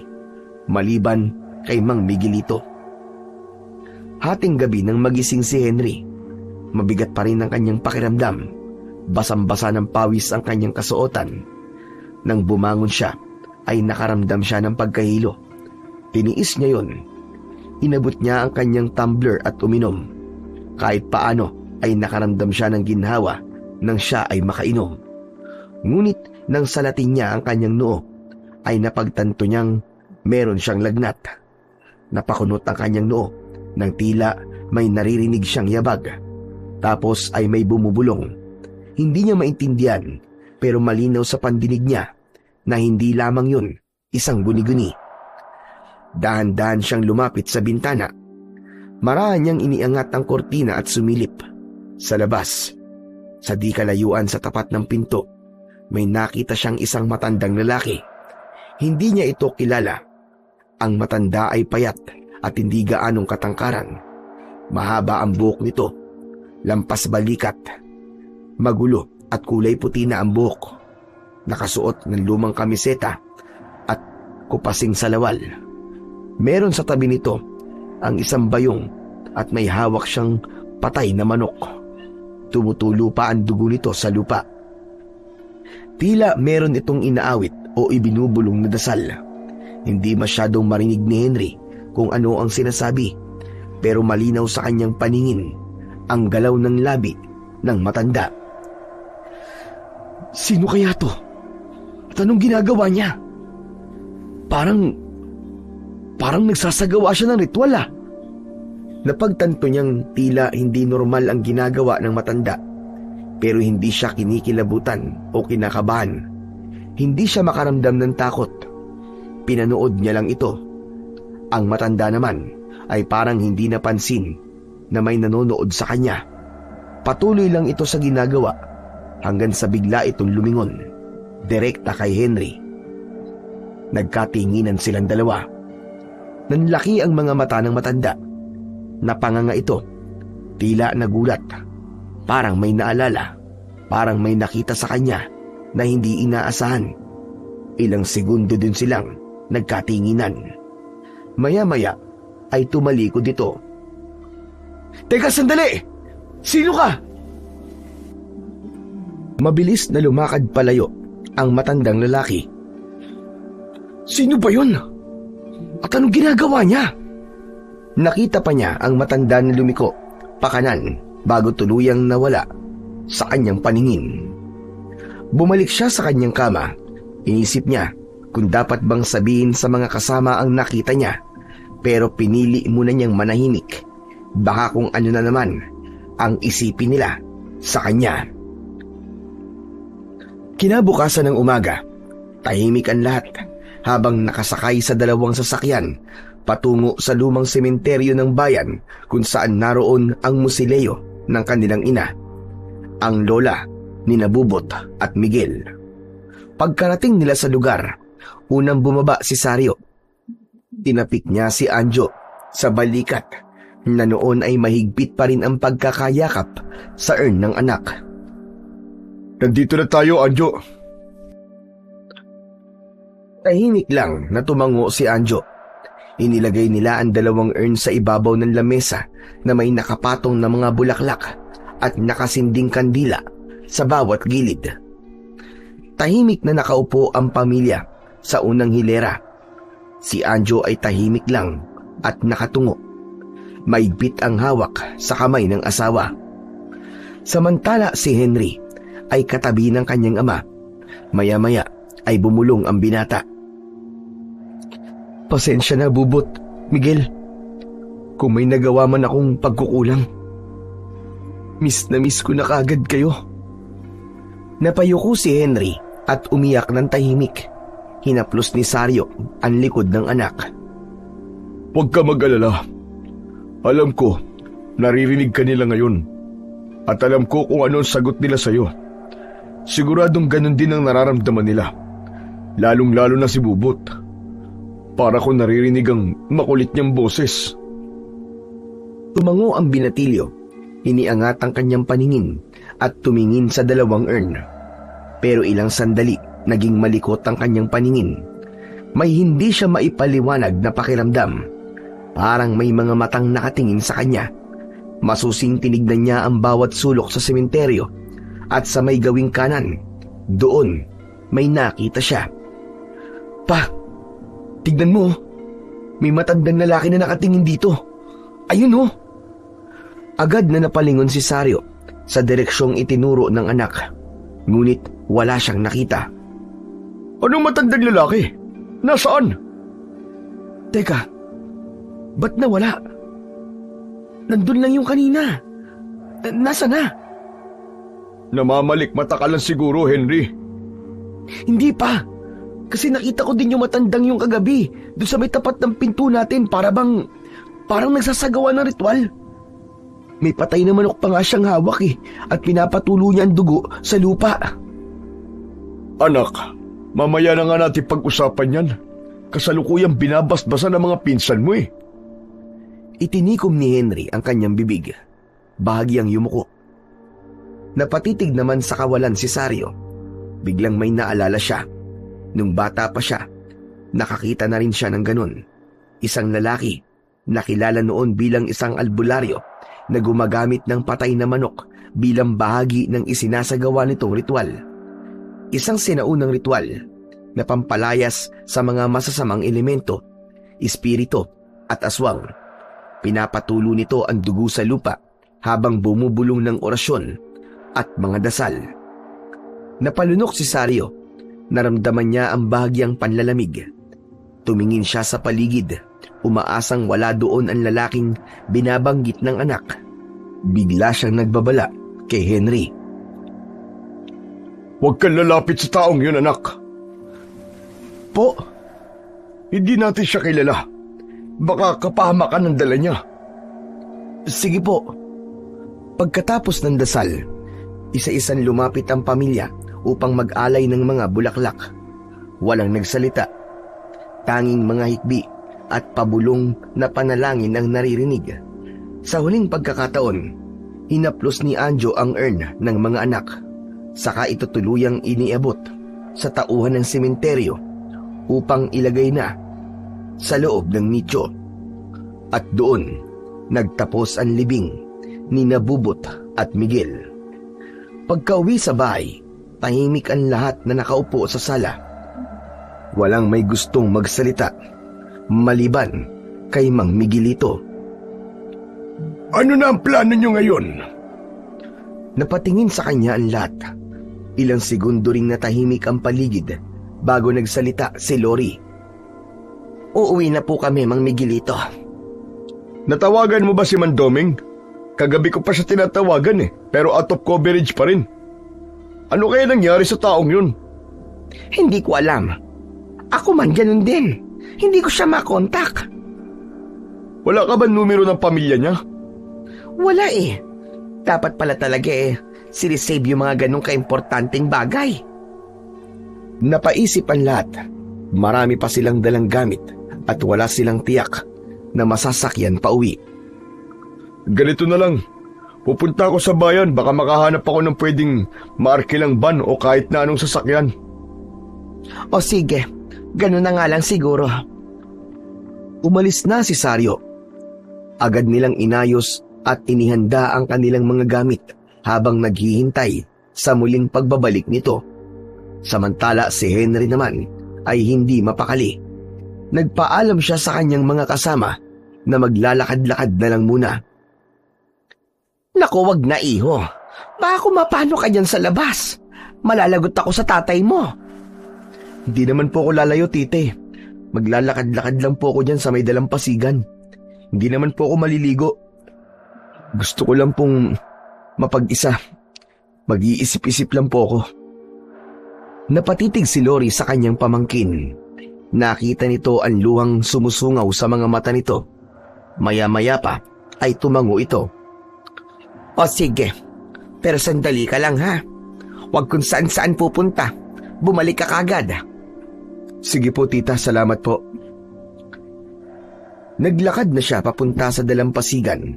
maliban kay Mang Miguelito. Hating gabi nang magising si Henry, mabigat pa rin ang kanyang pakiramdam. Basang-basa ng pawis ang kanyang kasuotan. Nang bumangon siya, ay nakaramdam siya ng pagkahilo. Tiniis niya yun. Inabot niya ang kanyang tumbler at uminom. Kahit paano ay nakaramdam siya ng ginhawa nang siya ay makainom. Ngunit nang salatin niya ang kanyang noo, ay napagtanto niyang meron siyang lagnat. Napakunot ang kanyang noo nang tila may naririnig siyang yabag. Tapos ay may bumubulong. Hindi niya maintindihan, pero malinaw sa pandinig niya na hindi lamang yun isang guni-guni. Dahan-dahan siyang lumapit sa bintana. Marahan niyang iniangat ang kortina at sumilip. Sa labas, sa di kalayuan sa tapat ng pinto, may nakita siyang isang matandang lalaki. Hindi niya ito kilala. Ang matanda ay payat at hindi gaanong katangkaran. Mahaba ang buhok nito, lampas balikat. Magulo at kulay puti na ang buhok. Nakasuot ng lumang kamiseta at kupasing salawal. Meron sa tabi nito ang isang bayong at may hawak siyang patay na manok. Tumutulo pa ang dugo nito sa lupa. Tila meron itong inaawit o ibinubulong na dasal. Hindi masyadong marinig ni Henry kung ano ang sinasabi, pero malinaw sa kanyang paningin ang galaw ng labi ng matanda. Sino kaya to? At anong ginagawa niya? Parang nagsasagawa siya ng ritual ah. Napagtanto niyang tila hindi normal ang ginagawa ng matanda, pero hindi siya kinikilabutan o kinakabahan. Hindi siya makaramdam ng takot. Pinanood niya lang ito. Ang matanda naman ay parang hindi napansin na may nanonood sa kanya. Patuloy lang ito sa ginagawa hanggang sa bigla itong lumingon, direkta kay Henry. Nagkatinginan silang dalawa. Nanlaki ang mga mata ng matanda. Napanganga ito. Tila nagulat. Parang may naalala. Parang may nakita sa kanya na hindi inaasahan. Ilang segundo din silang nagkatinginan. Maya-maya ay tumalikod ito. Teka, sandali! Sino ka? Mabilis na lumakad palayo ang matandang lalaki. Sino ba yun? At anong ginagawa niya? Nakita pa niya ang matanda na lumiko pakanan bago tuluyang nawala sa kanyang paningin. Bumalik siya sa kanyang kama. Inisip niya kung dapat bang sabihin sa mga kasama ang nakita niya, pero pinili muna niyang manahimik. Baka kung ano na naman ang isipin nila sa kanya. Kinabukasan ng umaga, tahimik ang lahat habang nakasakay sa dalawang sasakyan patungo sa lumang sementeryo ng bayan kung saan naroon ang musileo ng kanilang ina, ang lola ni Bubot at Miguel. Pagkarating nila sa lugar, unang bumaba si Sario. Tinapik niya si Anjo sa balikat na noon ay mahigpit pa rin ang pagkakayakap sa urn ng anak. Nandito na tayo, Anjo. Tahimik lang na tumango si Anjo. Inilagay nila ang dalawang urn sa ibabaw ng lamesa na may nakapatong na mga bulaklak at nakasinding kandila sa bawat gilid. Tahimik na nakaupo ang pamilya sa unang hilera. Si Anjo ay tahimik lang at nakatungo. Maigpit ang hawak sa kamay ng asawa. Samantala si Henry ay katabi ng kanyang ama. Maya-maya ay bumulong ang binata. Pasensya na, Bubot, Miguel. Kung may nagawa man akong pagkukulang. Miss na miss ko na kaagad kayo. Napayuko si Henry at umiyak ng tahimik. Hinaplos ni Sario ang likod ng anak. Huwag ka mag-alala. Alam ko, naririnig ka nila ngayon. At alam ko kung ano ang sagot nila sa'yo. Siguradong ganun din ang nararamdaman nila. Lalong-lalo na si Bubot. Para ko naririnig ang makulit niyang boses. Tumango ang binatilyo. Iniangat ang kanyang paningin at tumingin sa dalawang urn. Pero ilang sandali, naging malikot ang kanyang paningin. May hindi siya maipaliwanag na pakiramdam. Parang may mga matang nakatingin sa kanya. Masusing tinignan niya ang bawat sulok sa sementeryo at sa may gawing kanan. Doon, may nakita siya. Pa, tignan mo. May matandang lalaki na nakatingin dito. Ayun oh. Agad na napalingon si Sario sa direksyong itinuro ng anak. Ngunit wala siyang nakita. Anong matandang lalaki? Nasaan? Teka, ba't nawala? Nandun lang yung kanina. Nasa na? Namamalik mata ka lang siguro, Henry. Hindi pa. Kasi nakita ko din yung matandang yung kagabi doon sa may tapat ng pinto natin parang nagsasagawa ng ritual. May patay na manok pa nga siyang hawak at pinapatulo niya ang dugo sa lupa. Anak, mamaya na nga natin pag-usapan yan. Kasalukuyang binabasbasan ng mga pinsan mo eh. Itinikom ni Henry ang kanyang bibig. Bahagyang yumuko. Napatitig naman sa kawalan si Sario. Biglang may naalala siya. Nung bata pa siya, nakakita na rin siya ng ganun. Isang lalaki, nakilala noon bilang isang albularyo na gumagamit ng patay na manok bilang bahagi ng isinasagawa nitong ritual. Isang sinaunang ritual na pampalayas sa mga masasamang elemento, espiritu at aswang. Pinapatulo nito ang dugo sa lupa habang bumubulong ng orasyon at mga dasal. Napalunok si Sario. Naramdaman niya ang bahagyang panlalamig. Tumingin siya sa paligid, umaasang wala doon ang lalaking binabanggit ng anak. Bigla siyang nagbabala kay Henry. Huwag kang lalapit sa taong yun, anak. Po, Hindi natin siya kilala. Baka kapahamakan ng dala niya. sige po. Pagkatapos ng dasal, isa-isang lumapit ang pamilya upang mag-alay ng mga bulaklak. Walang nagsalita. Tanging mga hikbi at pabulong na panalangin ang naririnig. Sa huling pagkakataon, hinaplos ni Anjo ang urn ng mga anak. Saka ito tuluyang iniabot sa tauhan ng sementeryo upang ilagay na sa loob ng nicho. At doon, nagtapos ang libing ni Nabubot at Miguel. Pagkauwi sa bahay, tahimik ang lahat na nakaupo sa sala. Walang may gustong magsalita, maliban kay Mang Miguelito. Ano na ang plano niyo ngayon? Napatingin sa kanya ang lahat. Ilang segundo ring natahimik ang paligid bago nagsalita si Lori. Uuwi na po kami, Mang Miguelito. Natawagan mo ba si Mandoming? Kagabi ko pa siya tinatawagan pero out of coverage pa rin. Ano kaya nangyari sa taong yun? Hindi ko alam. Ako man ganun din. Hindi ko siya makontak. Wala ka ba numero ng pamilya niya? Wala eh. Dapat pala talaga sinisave yung mga ganong kaimportanteng bagay. Napaisip ang lahat. Marami pa silang dalang gamit at wala silang tiyak na masasakyan pa uwi. Ganito na lang. Pupunta ako sa bayan, baka makahanap ako ng pwedeng maarkilang van o kahit na anong sasakyan. O sige, ganun na nga lang siguro. Umalis na si Sario. Agad nilang inayos at inihanda ang kanilang mga gamit habang naghihintay sa muling pagbabalik nito. Samantala si Henry naman ay hindi mapakali. Nagpaalam siya sa kanyang mga kasama na maglalakad-lakad na lang muna. Naku, wag na iho. Baka mapano ka dyan sa labas. Malalagot ako sa tatay mo. Hindi naman po ako lalayo, tite. Maglalakad-lakad lang po ako dyan sa may dalampasigan. Hindi naman po ako maliligo. Gusto ko lang pong mapag-isa. Mag-iisip-isip lang po ako. Napatitig si Lori sa kanyang pamangkin. Nakita nito ang luhang sumusungaw sa mga mata nito. Maya-maya pa ay tumango ito. O sige, pero sandali ka lang ha. Huwag kung saan-saan pupunta. Bumalik ka kagad. Sige po, tita, salamat po. Naglakad na siya papunta sa dalampasigan.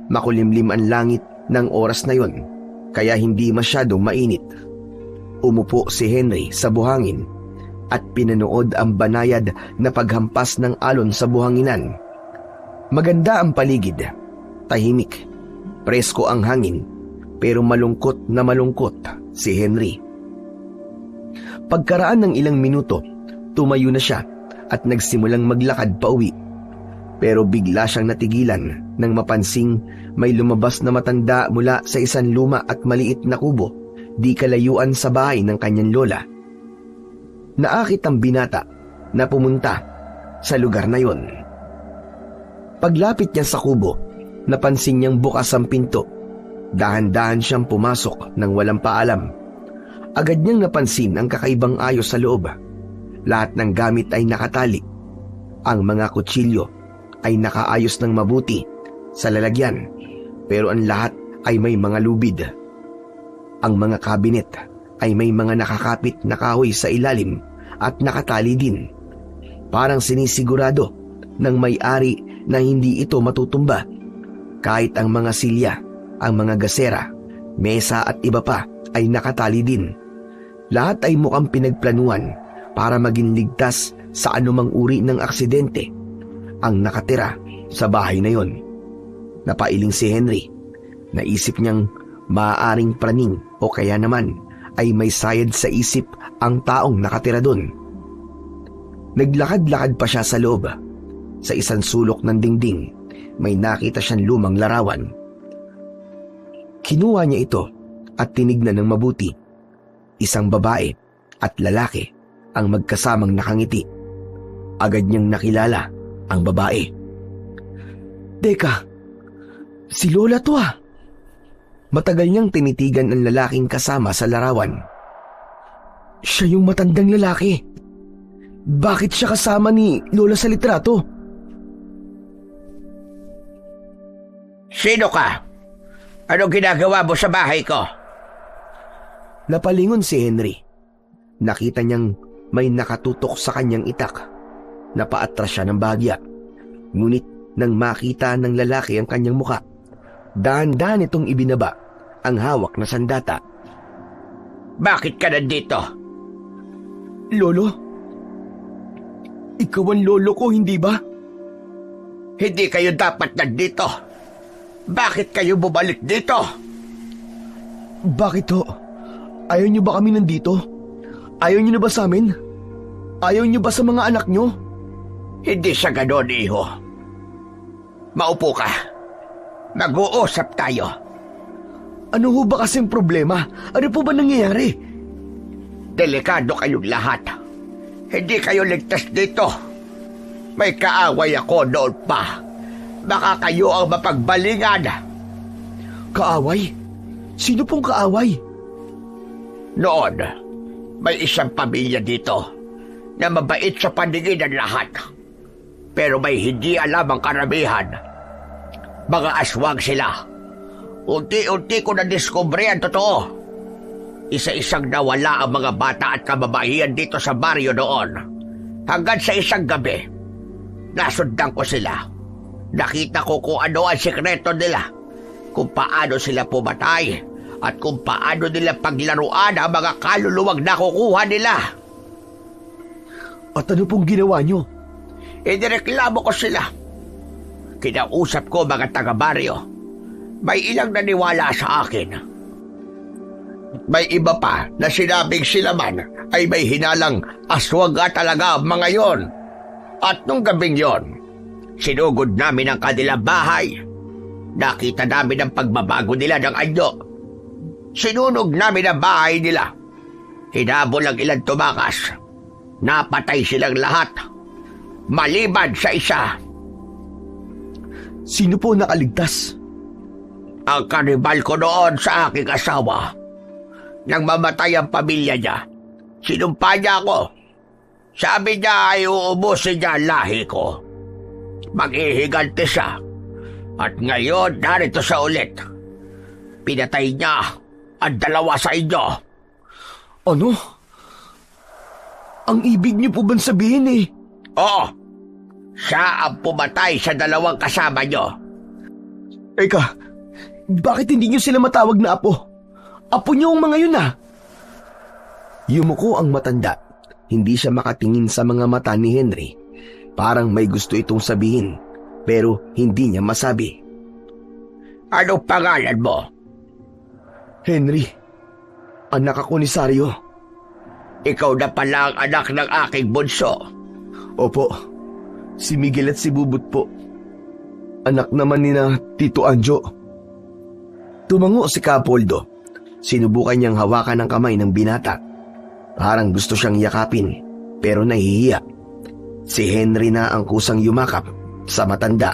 Makulimlim ang langit ng oras na yon, kaya hindi masyadong mainit. Umupo si Henry sa buhangin at pinanood ang banayad na paghampas ng alon sa buhanginan. Maganda ang paligid, tahimik, presko ang hangin, pero malungkot na malungkot si Henry. Pagkaraan ng ilang minuto, tumayo na siya at nagsimulang maglakad pa uwi. Pero bigla siyang natigilan nang mapansing may lumabas na matanda mula sa isang luma at maliit na kubo di kalayuan sa bahay ng kanyang lola. Naakit ang binata na pumunta sa lugar na yon. Paglapit niya sa kubo, napansin niyang bukas ang pinto. Dahan-dahan siyang pumasok nang walang paalam. Agad niyang napansin ang kakaibang ayos sa loob. Lahat ng gamit ay nakatali. Ang mga kutsilyo ay nakaayos ng mabuti sa lalagyan, pero ang lahat ay may mga lubid. Ang mga kabinet ay may mga nakakapit na kahoy sa ilalim at nakatali din. Parang sinisigurado ng may-ari na hindi ito matutumba. Kahit ang mga silya, ang mga gasera, mesa at iba pa ay nakatali din. Lahat ay mukhang pinagplanuhan para maging ligtas sa anumang uri ng aksidente ang nakatira sa bahay na yon. Napailing si Henry. Naisip niyang maaaring praning o kaya naman ay may sayad sa isip ang taong nakatira doon. Naglakad-lakad pa siya sa loob. Sa isang sulok ng dingding, may nakita siyang lumang larawan. Kinuha niya ito at tinignan ng mabuti. Isang babae at lalaki ang magkasamang nakangiti. Agad niyang nakilala ang babae. Teka, si Lola to ah. Matagal niyang tinitigan ang lalaking kasama sa larawan. Siya yung matandang lalaki. Bakit siya kasama ni Lola sa litrato? Sino ka? Anong ginagawa mo sa bahay ko? Napalingon si Henry. Nakita niyang may nakatutok sa kanyang itak. Napaatras siya ng bahagya. Ngunit nang makita ng lalaki ang kanyang muka, dahan-dahan itong ibinaba ang hawak na sandata. Bakit ka nandito? Lolo? Ikaw ang lolo ko, hindi ba? Hindi kayo dapat nandito. Bakit kayo bumalik dito? Bakit ho? Ayaw niyo ba kami nandito? Ayaw niyo na ba sa amin? Ayaw niyo ba sa mga anak niyo? Hindi sa ganon, iho. Maupo ka. Mag-uusap tayo. Ano ho ba kasing problema? Ano po ba nangyayari? Delikado kayong lahat. Hindi kayo ligtas dito. May kaaway ako noon pa. Baka kayo ang mapagbalingan. Kaaway? Sino pong kaaway? Noon, may isang pamilya dito na mabait sa paningin ng lahat. Pero may hindi alam ang karamihan. Mga aswang sila. Unti-unti ko na-discover ang totoo. Isa-isang nawala ang mga bata at kababaihan dito sa baryo noon. Hanggang sa isang gabi, nasundan ko sila. Nakita ko kung ano ang sikreto nila, kung paano sila pumatay, at kung paano nila paglaruan ang mga kaluluwang nakukuha nila. At ano pong ginawa niyo? Inireklamo ko sila. Kinausap ko mga taga-baryo. May ilang naniwala sa akin. May iba pa na sinabing sila man ay may hinalang aswang talaga ang mga yon. At nung gabing yon, sinugod namin ang kanilang bahay. Nakita namin ang pagbabago nila ng anyo. Sinunog namin ang bahay nila. Hinabol ang ilang tumakas. Napatay silang lahat. Maliban sa isa. Sino po nakaligtas? Ang kanibal ko noon sa aking asawa. Nang mamatay ang pamilya niya, sinumpa niya ako. Sabi niya ay uubusin niya ang lahi ko. Maghihiganti siya. At ngayon, narito sa ulit. Pinatay niya ang dalawa sa inyo. Ano? Ang ibig niyo po bang sabihin eh? Oo. Siya ang pumatay sa dalawang kasama niyo. Eka, bakit hindi niyo sila matawag na apo? Apo niyo ang mga yun ah. Yumuko ang matanda. Hindi siya makatingin sa mga mata ni Henry. Parang may gusto itong sabihin, pero hindi niya masabi. Ano pangalan mo? Henry, anak ako ni Sario. Ikaw na pala ang anak ng aking bunso. Opo, si Miguel at si Bubut po. Anak naman ni na Tito Anjo. Tumango si Capoldo. Sinubukan niyang hawakan ang kamay ng binata. Parang gusto siyang yakapin, pero nahihiya. Si Henry na ang kusang yumakap sa matanda.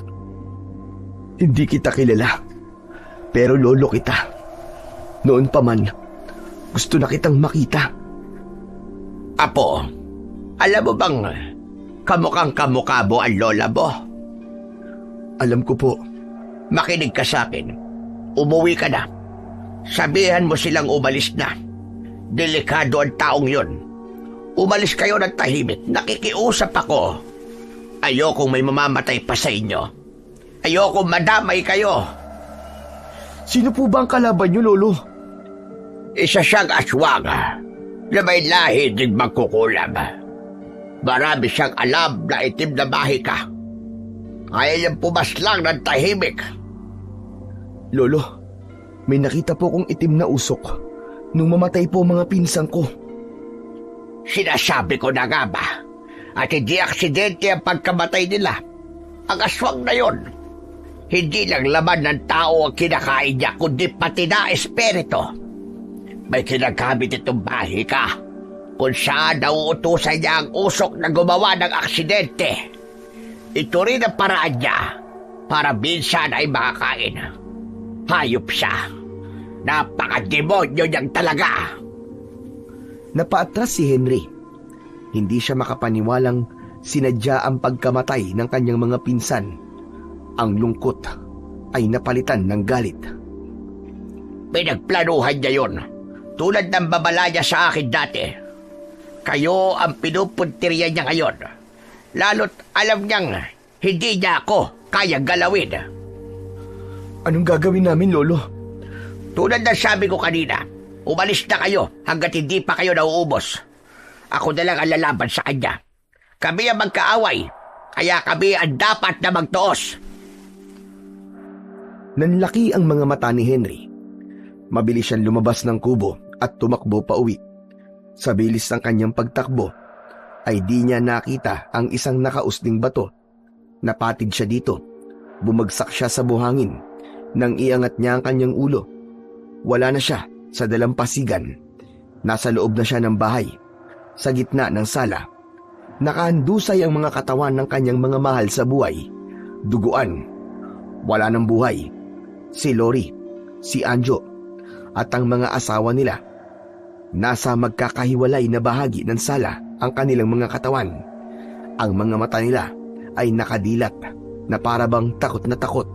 Hindi kita kilala, pero lolo kita. Noon pa man, gusto na kitang makita. Apo, alam mo bang kamukhang-kamukha mo ang lola mo? Alam ko po. Makinig ka sa akin. Umuwi ka na. Sabihan mo silang umalis na. Delikado ang taong yun. Umalis kayo ng tahimik. Nakikiusap ako. Ayokong may mamamatay pa sa inyo. Ayokong madamay kayo. Sino po ba ang kalaban niyo, Lolo? Isa siyang aswang na may lahi din magkukulam. Marami siyang alam na itim na mahika. Kaya niyang pumaslang ng tahimik. Lolo, may nakita po kong itim na usok nung mamatay po mga pinsang ko. Sinasabi ko na nga ba? At hindi aksidente ang pagkamatay nila. Ang aswang na yon, hindi lang laman ng tao ang kinakain niya, kundi pati na espiritu. May kinagamit itong bahika kung saan nauutusan niya ang usok na gumawa ng aksidente. Ito rin ang paraan niya para minsan ay makakain. Hayop siya. Napakademonyo niyang talaga. Napaatras si Henry. Hindi siya makapaniwalang sinadya ang pagkamatay ng kanyang mga pinsan. Ang lungkot ay napalitan ng galit. Pinagplanuhan niya yun, tulad ng babala niya sa akin dati. Kayo ang pinupuntirya niya ngayon. Lalo't alam niyang hindi niya ako kaya galawin. Anong gagawin namin, Lolo? Tulad ng sabi ko kanina, umalis na kayo hanggat hindi pa kayo nauubos. Ako na lang ang lalaban sa kanya. Kami ang magkaaway, kaya kami ang dapat na magtuos. Nanlaki ang mga mata ni Henry. Mabilis siyang lumabas ng kubo at tumakbo pa uwi. Sa bilis ng kanyang pagtakbo, ay di niya nakita ang isang nakausling bato. Napatid siya dito. Bumagsak siya sa buhangin. Nang iangat niya ang kanyang ulo, wala na siya sa dalampasigan. Nasa loob na siya ng bahay. Sa gitna ng sala, nakahandusay ang mga katawan ng kanyang mga mahal sa buhay. Duguan. Wala ng buhay. Si Lori, si Anjo, at ang mga asawa nila. Nasa magkakahiwalay na bahagi ng sala ang kanilang mga katawan. Ang mga mata nila ay nakadilat na parabang takot na takot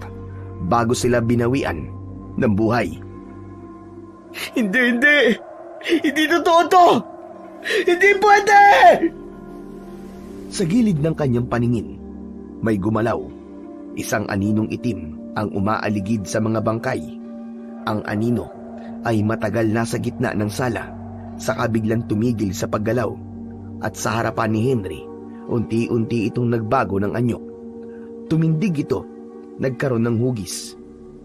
bago sila binawian ng buhay. Hindi! Hindi totoo to! Hindi pwede! Sa gilid ng kanyang paningin, may gumalaw. Isang aninong itim ang umaaligid sa mga bangkay. Ang anino ay matagal nasa gitna ng sala, saka biglang tumigil sa paggalaw. At sa harapan ni Henry, unti-unti itong nagbago ng anyo. Tumindig ito, nagkaroon ng hugis,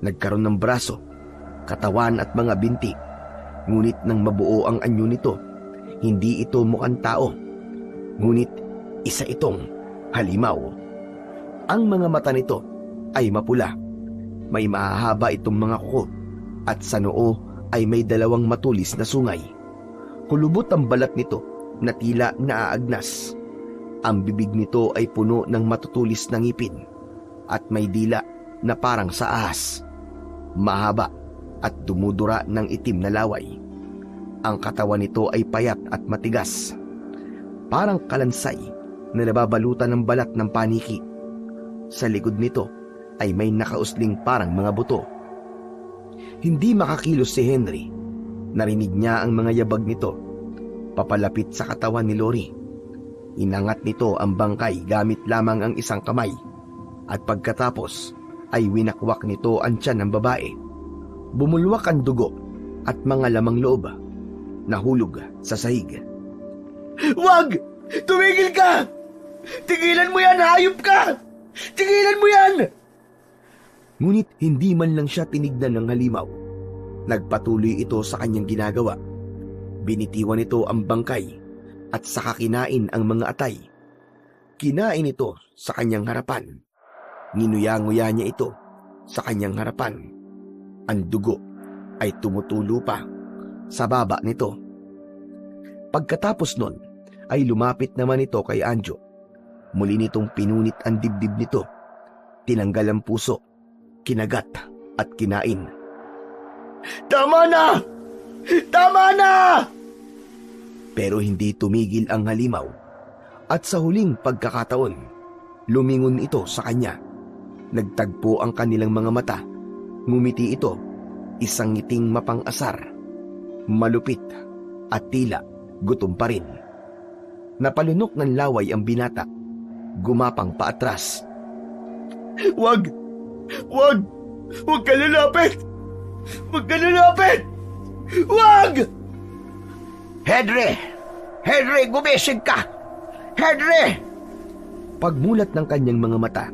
nagkaroon ng braso, katawan at mga binti. Ngunit nang mabuo ang anyo nito, hindi ito mukhang tao. Ngunit isa itong halimaw. Ang mga mata nito ay mapula. May mahahaba itong mga kuko at sa noo ay may dalawang matulis na sungay. Kulubot ang balat nito na tila naaagnas. Ang bibig nito ay puno ng matutulis na ngipin at may dila na parang sa ahas. Mahaba at dumudura ng itim na laway. Ang katawan nito ay payat at matigas. Parang kalansay na nababalutan ng balat ng paniki. Sa likod nito ay may nakausling parang mga buto. Hindi makakilos si Henry. Narinig niya ang mga yabag nito. Papalapit sa katawan ni Lori. Inangat nito ang bangkay gamit lamang ang isang kamay. At pagkatapos ay winakwak nito ang tiyan ng babae. Bumulwak ang dugo at mga lamang loob. Nahulog sa sahig. Wag! Tumigil ka! Tigilan mo yan, hayop ka! Tigilan mo yan! Ngunit hindi man lang siya tinignan ng halimaw. Nagpatuloy ito sa kanyang ginagawa. Binitiwan ito ang bangkay at saka kinain ang mga atay. Kinain ito sa kanyang harapan. Nginuya-nguya niya ito sa kanyang harapan. Ang dugo ay tumutulo pa sa baba nito. Pagkatapos nun, ay lumapit naman ito kay Anjo. Muli nitong pinunit ang dibdib nito. Tinanggal ang puso, kinagat at kinain. Tama na! Tama na! Pero hindi tumigil ang halimaw. At sa huling pagkakataon, lumingon ito sa kanya. Nagtagpo ang kanilang mga mata. Ngumiti ito, isang ngiting mapang-asar, malupit at tila gutom pa rin. Napalunok ng laway ang binata. Gumapang paatras. Wag! Wag! Wag ka lalapit! Wag ka lalapit! Wag! Henry! Henry, gumising ka! Henry! Pagmulat ng kanyang mga mata,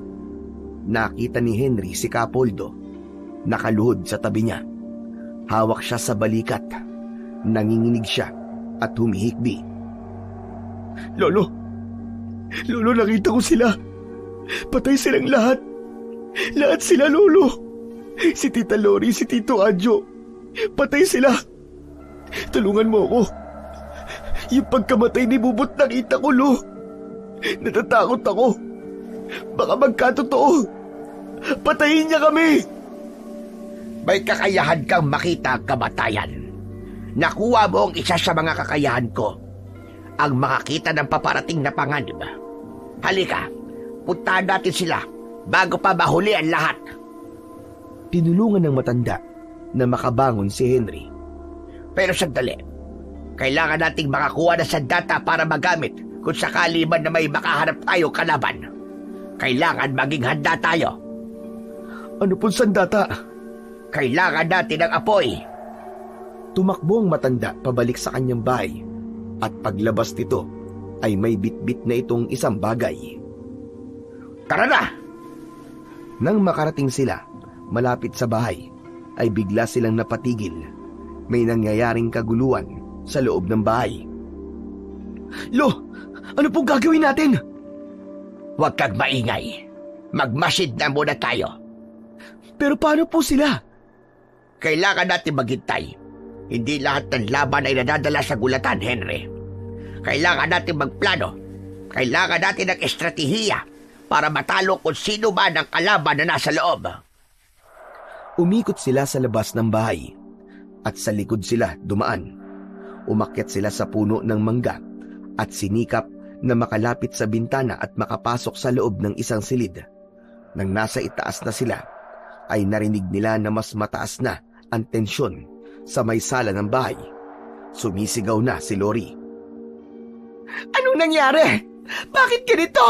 nakita ni Henry si Capoldo. Nakaluhod sa tabi niya. Hawak siya sa balikat. Nanginginig siya at humihikbi. Lolo! Lolo, nakita ko sila. Patay silang lahat. Lahat sila, Lolo. Si Tita Lori, si Tito Adjo. Patay sila. Tulungan mo ako. Yung pagkamatay ni Bubot nakita ko, Lo. Natatakot ako. Baka magkatotoo. Patayin niya kami. May kakayahan kang makita ang kamatayan. Nakuha mo ang isa sa mga kakayahan ko. Ang makakita ng paparating na panganib. Halika, puntahan natin sila bago pa mahuli ang lahat. Tinulungan ng matanda na makabangon si Henry. Pero sandali, kailangan nating makakuha ng sandata para magamit kung sakali man na may makahanap tayo kalaban. Kailangan maging handa tayo. Ano pong sandata? Kailangan natin ng apoy. Tumakbo ang matanda pabalik sa kanyang bahay at paglabas nito ay may bitbit na itong isang bagay. Tara na! Nang makarating sila malapit sa bahay ay bigla silang napatigil. May nangyayaring kaguluhan sa loob ng bahay. Lo, ano pong gagawin natin? Huwag kang maingay. Magmasid na muna tayo. Pero paano po sila? Kailangan natin maghintay. Hindi lahat ng laban ay nadadala sa gulatan, Henry. Kailangan natin magplano. Kailangan natin ng estratehiya para matalo kung sino man ang kalaban na nasa loob. Umikot sila sa labas ng bahay at sa likod sila dumaan. Umakyat sila sa puno ng mangga at sinikap na makalapit sa bintana at makapasok sa loob ng isang silid. Nang nasa itaas na sila, ay narinig nila na mas mataas na ang tensyon sa may sala ng bahay. Sumisigaw na si Lori. Anong nangyari? Bakit ganito?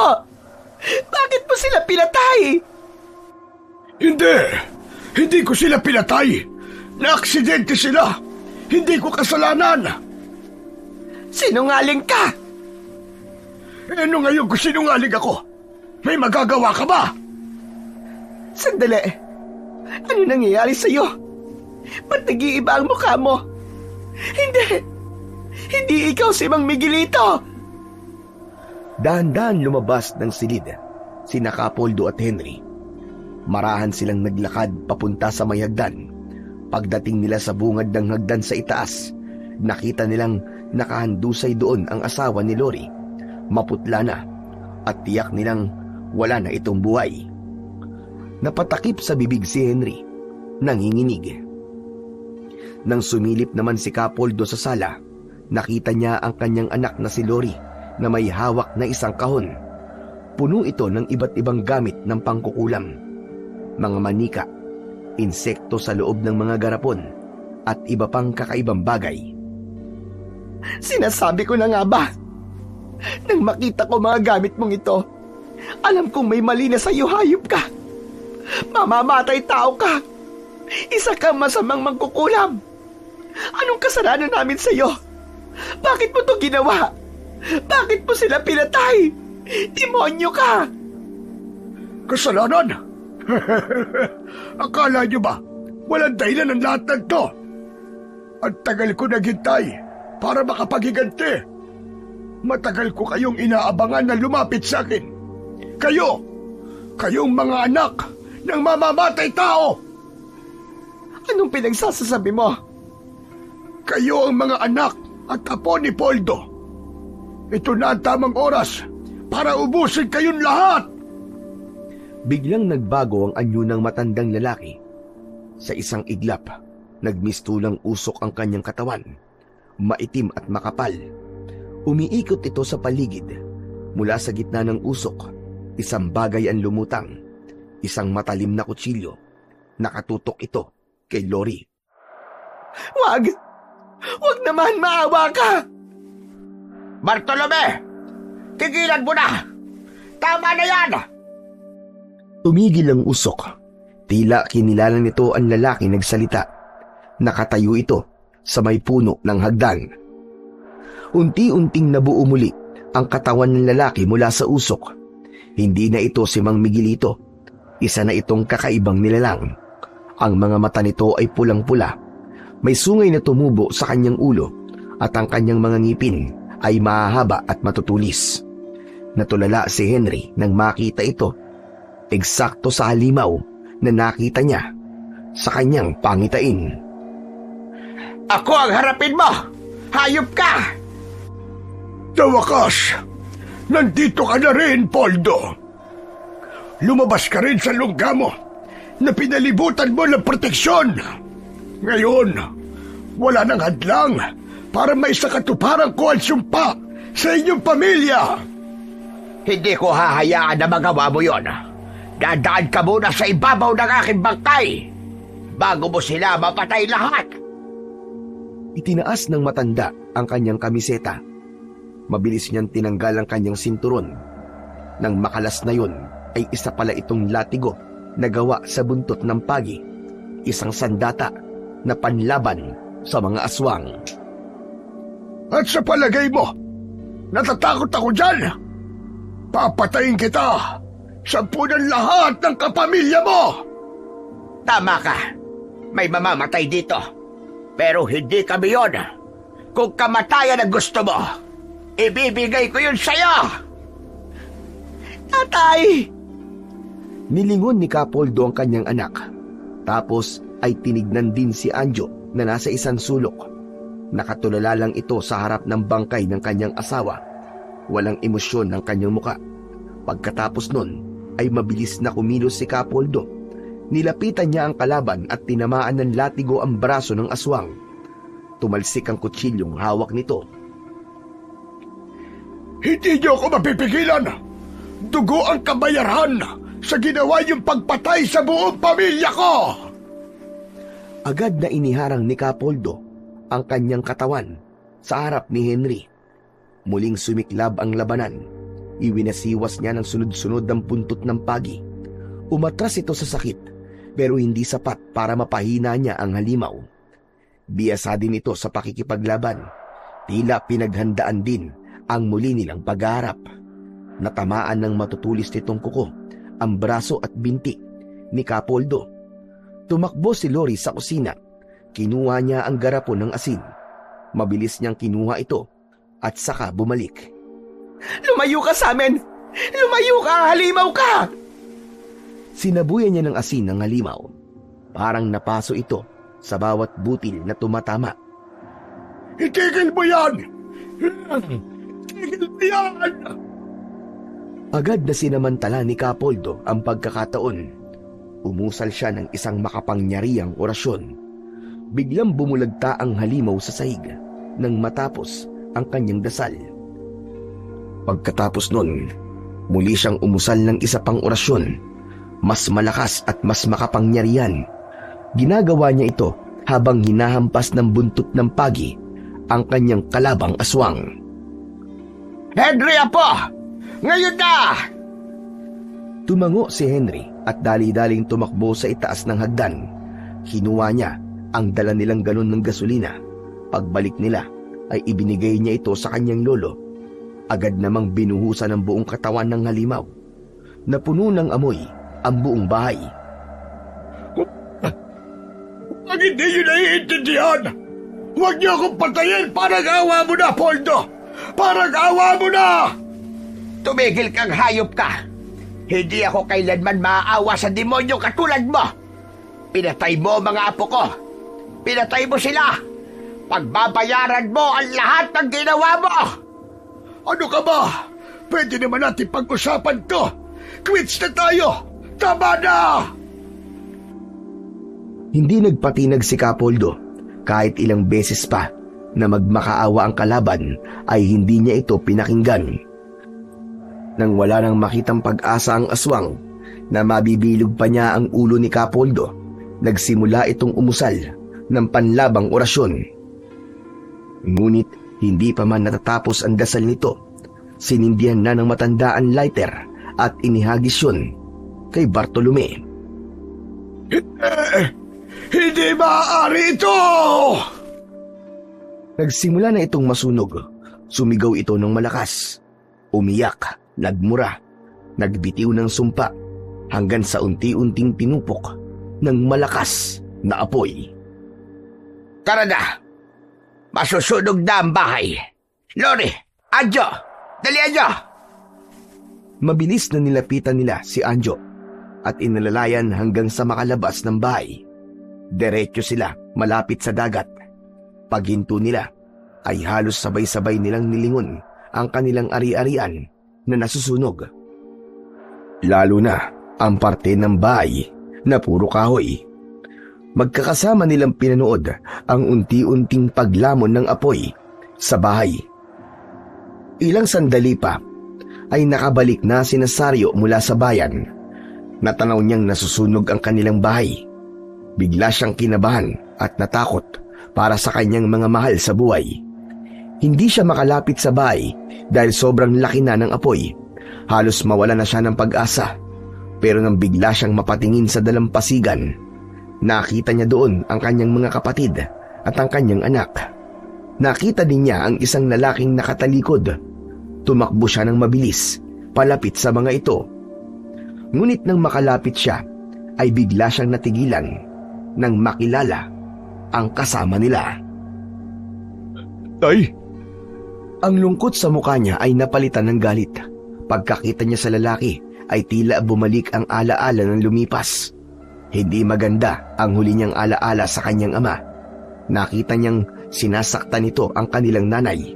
Bakit mo sila pinatay? Hindi! Hindi ko sila pinatay! Naaksidente sila! Hindi ko kasalanan! Sinungaling ka! Ano ngayon kung sinungaling ako? May magagawa ka ba? Sandali. Ano nangyayari sa'yo? Ba't nag-iiba ang mukha mo? Hindi! Hindi ikaw si Mang Miguelito! Dahan-dahan lumabas ng silid sina Capoldo at Henry. Marahan silang naglakad papunta sa may hagdan. Pagdating nila sa bungad ng hagdan sa itaas, nakita nilang nakahandusay doon ang asawa ni Lori. Maputla na at tiyak nilang wala na itong buhay. Napatakip sa bibig si Henry, nanginginig. Nang sumilip naman si Capoldo sa sala, nakita niya ang kanyang anak na si Lori na may hawak na isang kahon. Puno ito ng iba't ibang gamit ng pangkukulam. Mga manika, insekto sa loob ng mga garapon, at iba pang kakaibang bagay. Sinasabi ko na nga ba? Nang makita ko mga gamit mong ito, alam kong may mali na sa'yo, hayop ka. Mamamatay tao ka. Isa kang masamang mangkukulam. Anong kasalanan namin sa'yo? Bakit mo to ginawa? Bakit mo sila pinatay? Demonyo ka! Kasalanan? Akala niyo ba walang dahilan ng lahat ng to? Ang tagal ko naghintay para makapaghiganti. Matagal ko kayong inaabangan na lumapit sa akin. Kayong mga anak ng mamamatay tao. Anong pinagsasasabi mo? Kayo ang mga anak at apo ni Poldo. Ito na ang tamang oras para ubusin kayong lahat. Biglang nagbago ang anyo ng matandang lalaki. Sa isang iglap, nagmistulang usok ang kanyang katawan. Maitim at makapal. Umiikot ito sa paligid. Mula sa gitna ng usok, isang bagay ang lumutang. Isang matalim na kutsilyo. Nakatutok ito kay Lori. Wag! Huwag naman, maawa ka! Bartolome! Tigilan mo na! Tama na yan! Tumigil ang usok. Tila kinilala nito ang lalaki nagsalita. Nakatayo ito sa may puno ng hagdan. Unti-unting nabuo muli ang katawan ng lalaki mula sa usok. Hindi na ito si Mang Miguelito. Isa na itong kakaibang nilalang. Ang mga mata nito ay pulang-pula. May sungay na tumubo sa kanyang ulo at ang kanyang mga ngipin ay mahahaba at matutulis. Natulala si Henry nang makita ito. Eksakto sa halimaw na nakita niya sa kanyang pangitain. Ako ang harapin mo! Hayop ka! Sa wakas, nandito ka na rin, Poldo. Lumabas ka rin sa lungga mo na pinalibutan mo ng proteksyon. Ngayon, wala nang hadlang para may sakatuparan ko ang sumpa sa inyong pamilya. Hindi ko hahayaan na magawa mo yon. Dadaan ka muna sa ibabaw ng aking bangkay bago mo sila mapatay lahat. Itinaas ng matanda ang kanyang kamiseta. Mabilis niyang tinanggal ang kanyang sinturon. Nang makalas na yun, ay isa pala itong latigo na gawa sa buntot ng pagi. Isang sandata na panlaban sa mga aswang. At sa palagay mo, natatakot ako dyan. Papatayin kita sa punan lahat ng kapamilya mo. Tama ka. May mamamatay dito. Pero hindi kami yon. Kung kamatayan ang gusto mo, ibibigay ko yun sa'yo. Tatay! Nilingon ni Capoldo ang kanyang anak. Tapos ay tinignan din si Anjo na nasa isang sulok. Nakatulala lang ito sa harap ng bangkay ng kanyang asawa. Walang emosyon ang kanyang muka. Pagkatapos nun, ay mabilis na kumilos si Capoldo. Nilapitan niya ang kalaban at tinamaan ng latigo ang braso ng aswang. Tumalsik ang kutsilyong hawak nito. Hindi niyo ako mapipigilan. Dugo ang kabayaran sa ginawa yung pagpatay sa buong pamilya ko. Agad na iniharang ni Capoldo ang kanyang katawan sa harap ni Henry. Muling sumiklab ang labanan. Iwinasiwas niya ng sunod-sunod ang puntot ng pagi. Umatras ito sa sakit, pero hindi sapat para mapahina niya ang halimaw. Biyasa din ito sa pakikipaglaban. Tila pinaghandaan din ang muli nilang pagharap. Natamaan ng matutulis nitong kuko ang braso at binti ni Capoldo. Tumakbo si Lori sa kusina. Kinuha niya ang garapon ng asin. Mabilis niyang kinuha ito at saka bumalik. Lumayo ka sa amin! Lumayo ka! Halimaw ka! Sinabuyan niya ng asin ng halimaw. Parang napaso ito sa bawat butil na tumatama. Itigil mo yan! Itigil mo yan! Agad na sinamantala ni Capoldo ang pagkakataon. Umusal siya ng isang makapangyarihang orasyon. Biglang bumulagta ang halimaw sa sahig nang matapos ang kanyang dasal. Pagkatapos nun, muli siyang umusal ng isa pang orasyon. Mas malakas at mas makapangyarihan. Ginagawa niya ito habang hinahampas ng buntot ng pagi ang kanyang kalabang aswang. Henry, apo! Ngayon na! Tumango si Henry at dali-daling tumakbo sa itaas ng hagdan. Kinuha niya ang dala nilang galon ng gasolina. Pagbalik nila ay ibinigay niya ito sa kanyang lolo. Agad namang binuhusan ang buong katawan ng halimaw. Napuno ng amoy ang buong bahay. Pag hindi nyo naiintindihan, huwag niyo akong patayin. Parang awa mo na, Poldo! Parang awa mo na! Tumigil kang hayop ka! Hindi ako kailanman maaawa sa demonyo katulad mo! Pinatay mo mga apo ko! Pinatay mo sila! Pagbabayaran mo ang lahat ng ginawa mo! Ano ka ba? Pwede naman natin pag-usapan to. Quits na tayo! Tama na! Hindi nagpatinag si Capoldo. Kahit ilang beses pa na magmakaawa ang kalaban ay hindi niya ito pinakinggan. Nang wala nang makitang pag-asa ang aswang na mabibilog pa niya ang ulo ni Capoldo, nagsimula itong umusal ng panlabang orasyon. Ngunit hindi pa man natatapos ang dasal nito, sinindihan na ng matanda ang lighter at inihagis yun kay Bartolome. Hindi maaari ito! Nagsimula na itong masunog. Sumigaw ito ng malakas. Umiyak, nagmura, nagbitiw ng sumpa hanggang sa unti-unting tinupok ng malakas na apoy. Tara na! Masusunog na ang bahay! Lori! Anjo! Dalian nyo! Mabilis na nilapitan nila si Anjo at inalalayan hanggang sa makalabas ng bahay. Diretso sila malapit sa dagat. Paghinto nila ay halos sabay-sabay nilang nilingon ang kanilang ari-arian na nasusunog. Lalo na ang parte ng bahay na puro kahoy. Magkakasama nilang pinanood ang unti-unting paglamon ng apoy sa bahay. Ilang sandali pa ay nakabalik na si Nazario mula sa bayan. Natanaw niyang nasusunog ang kanilang bahay. Bigla siyang kinabahan at natakot para sa kanyang mga mahal sa buhay. Hindi siya makalapit sa bahay dahil sobrang laki na ng apoy. Halos mawala na siya ng pag-asa. Pero nang bigla siyang mapatingin sa dalampasigan, nakita niya doon ang kanyang mga kapatid at ang kanyang anak. Nakita din niya ang isang lalaking nakatalikod. Tumakbo siya ng mabilis, palapit sa mga ito. Ngunit nang makalapit siya, ay bigla siyang natigilan nang makilala ang kasama nila. Tay! Ang lungkot sa mukha niya ay napalitan ng galit. Pagkakita niya sa lalaki, ay tila bumalik ang alaala ng lumipas. Hindi maganda ang huli niyang alaala sa kanyang ama. Nakita niyang sinasaktan nito ang kanilang nanay.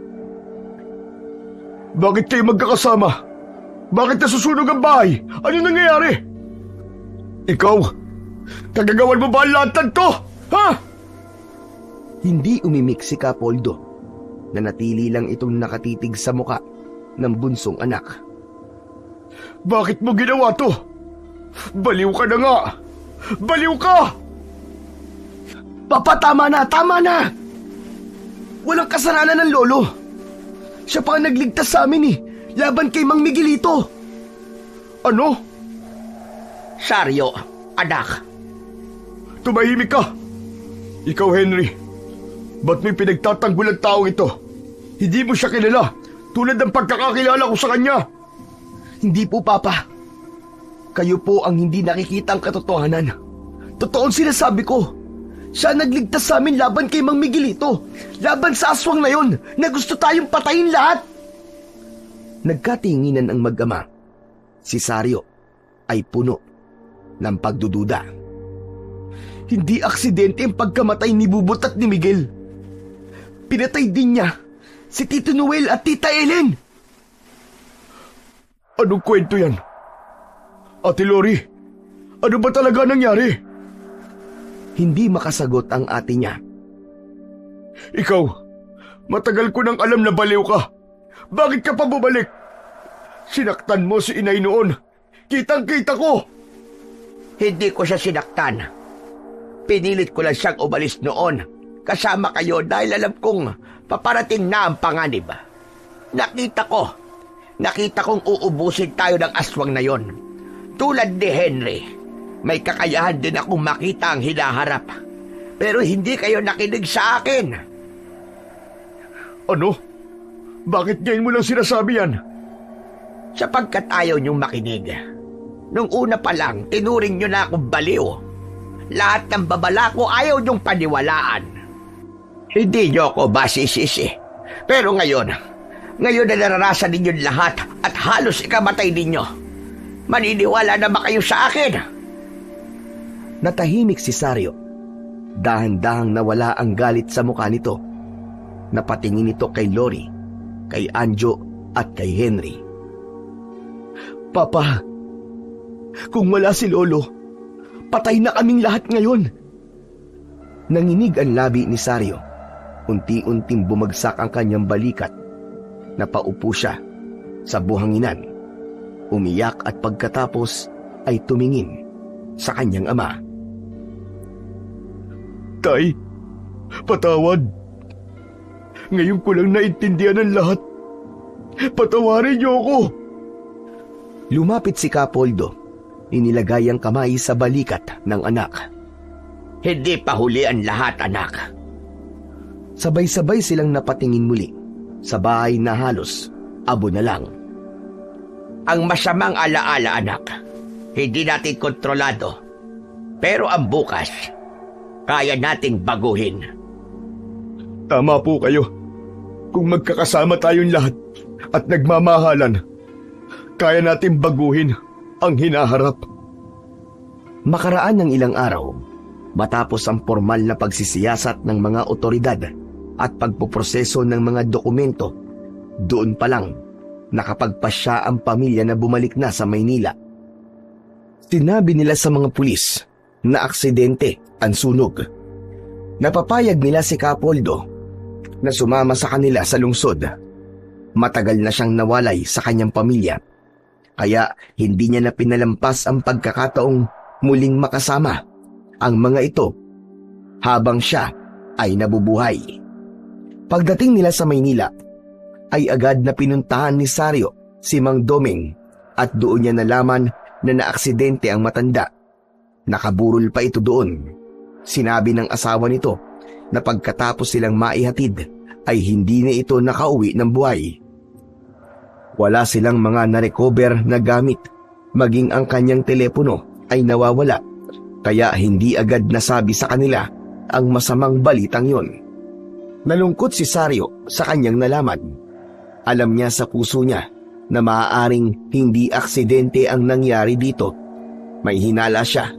Bakit kayo magkakasama? Bakit nasusunog ang bahay? Ano nangyayari? Ikaw, kagagawan mo ba ang lahat ng to? Ha? Hindi umimik si Capoldo. Nanatili lang itong nakatitig sa muka ng bunsong anak. Bakit mo ginawa to? Baliw ka na nga! Baliw ka! Papa, tama na! Tama na! Walang kasalanan ng lolo. Siya pa ang nagligtas sa amin eh. Laban kay Mang Miguelito. Ano? Sario, anak. Tumahimik ka! Ikaw, Henry. Ba't may pinagtatanggol ang taong ito? Hindi mo siya kilala, tulad ng pagkakakilala ko sa kanya. Hindi po, Papa. Kayo po ang hindi nakikita ang katotohanan. Totoo ang sinasabi ko. Siya nagligtas sa amin laban kay Mang Miguelito. Laban sa aswang na yon na gusto tayong patayin lahat. Nagkatinginan ang mag-ama. Si Sario ay puno ng pagdududa. Hindi aksidente ang pagkamatay ni Bubot at ni Miguel. Pinatay din niya si Tito Noel at Tita Ellen. Anong kwento yan? Ate Lori, ano ba talaga nangyari? Hindi makasagot ang ate niya. Ikaw, matagal ko nang alam na baliw ka. Bakit ka pa bumalik? Sinaktan mo si inay noon. Kitang-kita ko. Hindi ko siya sinaktan. Pinilit ko lang siyang umalis noon. Kasama kayo dahil alam kong paparating na ang panganib. Nakita kong uubusin tayo ng aswang na yon. Tulad ni Henry, may kakayahan din akong makita ang hinaharap. Pero hindi kayo nakinig sa akin. Ano? Bakit ngayon mo lang sinasabi yan? Sapagkat ayaw niyong makinig. Nung una pa lang, tinuring niyo na akong baliw. Lahat ng babala ko ayaw niyong paniwalaan. Hindi niyo ako masisisi. Pero ngayon na naranasan ninyo lahat at halos ikamatay ninyo. Maniniwala na ba kayo sa akin? Natahimik si Sario. Dahan-dahang nawala ang galit sa mukha nito. Napatingin ito kay Lori, kay Anjo at kay Henry. Papa, kung wala si Lolo, patay na kaming lahat ngayon. Nanginig ang labi ni Sario. Unti-unting bumagsak ang kanyang balikat. Napaupo siya sa buhanginan. Umiyak at pagkatapos ay tumingin sa kanyang ama. Tay, patawad. Ngayon ko lang naintindihan ang lahat. Patawarin niyo ako. Lumapit si Kapoldo. Inilagay ang kamay sa balikat ng anak. Hindi pa huli ang lahat, anak. Sabay-sabay silang napatingin muli sa bahay na halos abo na lang. Ang masamang alaala, anak, hindi natin kontrolado. Pero ang bukas, kaya nating baguhin. Tama po kayo. Kung magkakasama tayong lahat at nagmamahalan, kaya nating baguhin ang hinaharap. Makaraan ng ilang araw, matapos ang formal na pagsisiyasat ng mga otoridad at pagpoproseso ng mga dokumento, doon pa lang nakapagpasya ang pamilya na bumalik na sa Maynila. Sinabi nila sa mga pulis na aksidente ang sunog. Napapayag nila si Kapoldo na sumama sa kanila sa lungsod. Matagal na siyang nawalay sa kanyang pamilya, kaya hindi niya na pinalampas ang pagkakataong muling makasama ang mga ito habang siya ay nabubuhay. Pagdating nila sa Maynila, ay agad na pinuntahan ni Sario si Mang Doming at doon niya nalaman na naaksidente ang matanda. Nakaburol pa ito doon. Sinabi ng asawa nito na pagkatapos silang maihatid ay hindi na ito nakauwi ng buhay. Wala silang mga narecover na gamit, maging ang kanyang telepono ay nawawala, kaya hindi agad nasabi sa kanila ang masamang balitang yon. Nalungkot si Sario sa kanyang nalaman. Alam niya sa puso niya na maaaring hindi aksidente ang nangyari dito. May hinala siya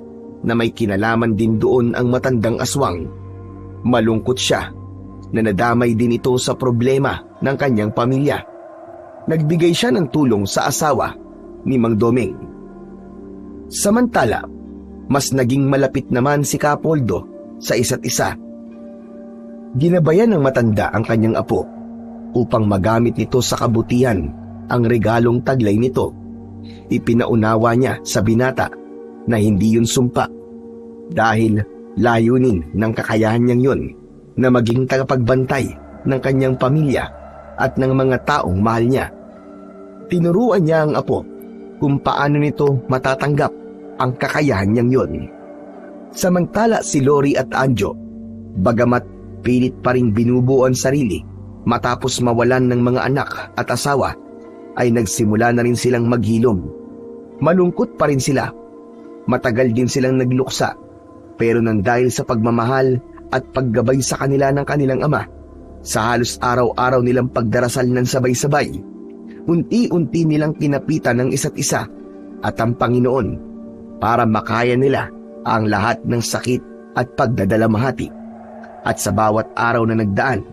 na may kinalaman din doon ang matandang aswang. Malungkot siya na nadamay din ito sa problema ng kanyang pamilya. Nagbigay siya ng tulong sa asawa ni Mang Doming. Samantala, mas naging malapit naman si Kapoldo sa isa't isa. Ginabayan ng matanda ang kanyang apo upang magamit nito sa kabutihan ang regalong taglay nito. Ipinaunawa niya sa binata na hindi yun sumpa dahil layunin ng kakayahan niyang yun na maging tagapagbantay ng kanyang pamilya at ng mga taong mahal niya. Tinuruan niya ang apo kung paano nito matatanggap ang kakayahan niyang yun. Samantala si Lori at Anjo, bagamat pilit pa ring binubuo ang sarili matapos mawalan ng mga anak at asawa, ay nagsimula na rin silang maghilom. Malungkot pa rin sila. Matagal din silang nagluksa, pero nang dahil sa pagmamahal at paggabay sa kanila ng kanilang ama, sa halos araw-araw nilang pagdarasal ng sabay-sabay, unti-unti nilang kinapitan ng isa't isa at ang Panginoon para makaya nila ang lahat ng sakit at pagdadalamhati. At sa bawat araw na nagdaan,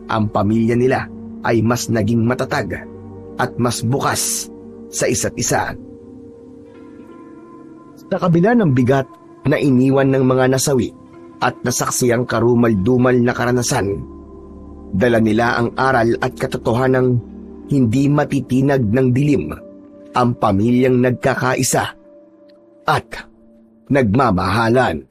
ang pamilya nila ay mas naging matatag at mas bukas sa isa't isa. Sa kabila ng bigat na iniwan ng mga nasawi at nasaksiyang karumal-dumal na karanasan, dala nila ang aral at katotohanang hindi matitinag ng dilim ang pamilyang nagkakaisa at nagmamahalan.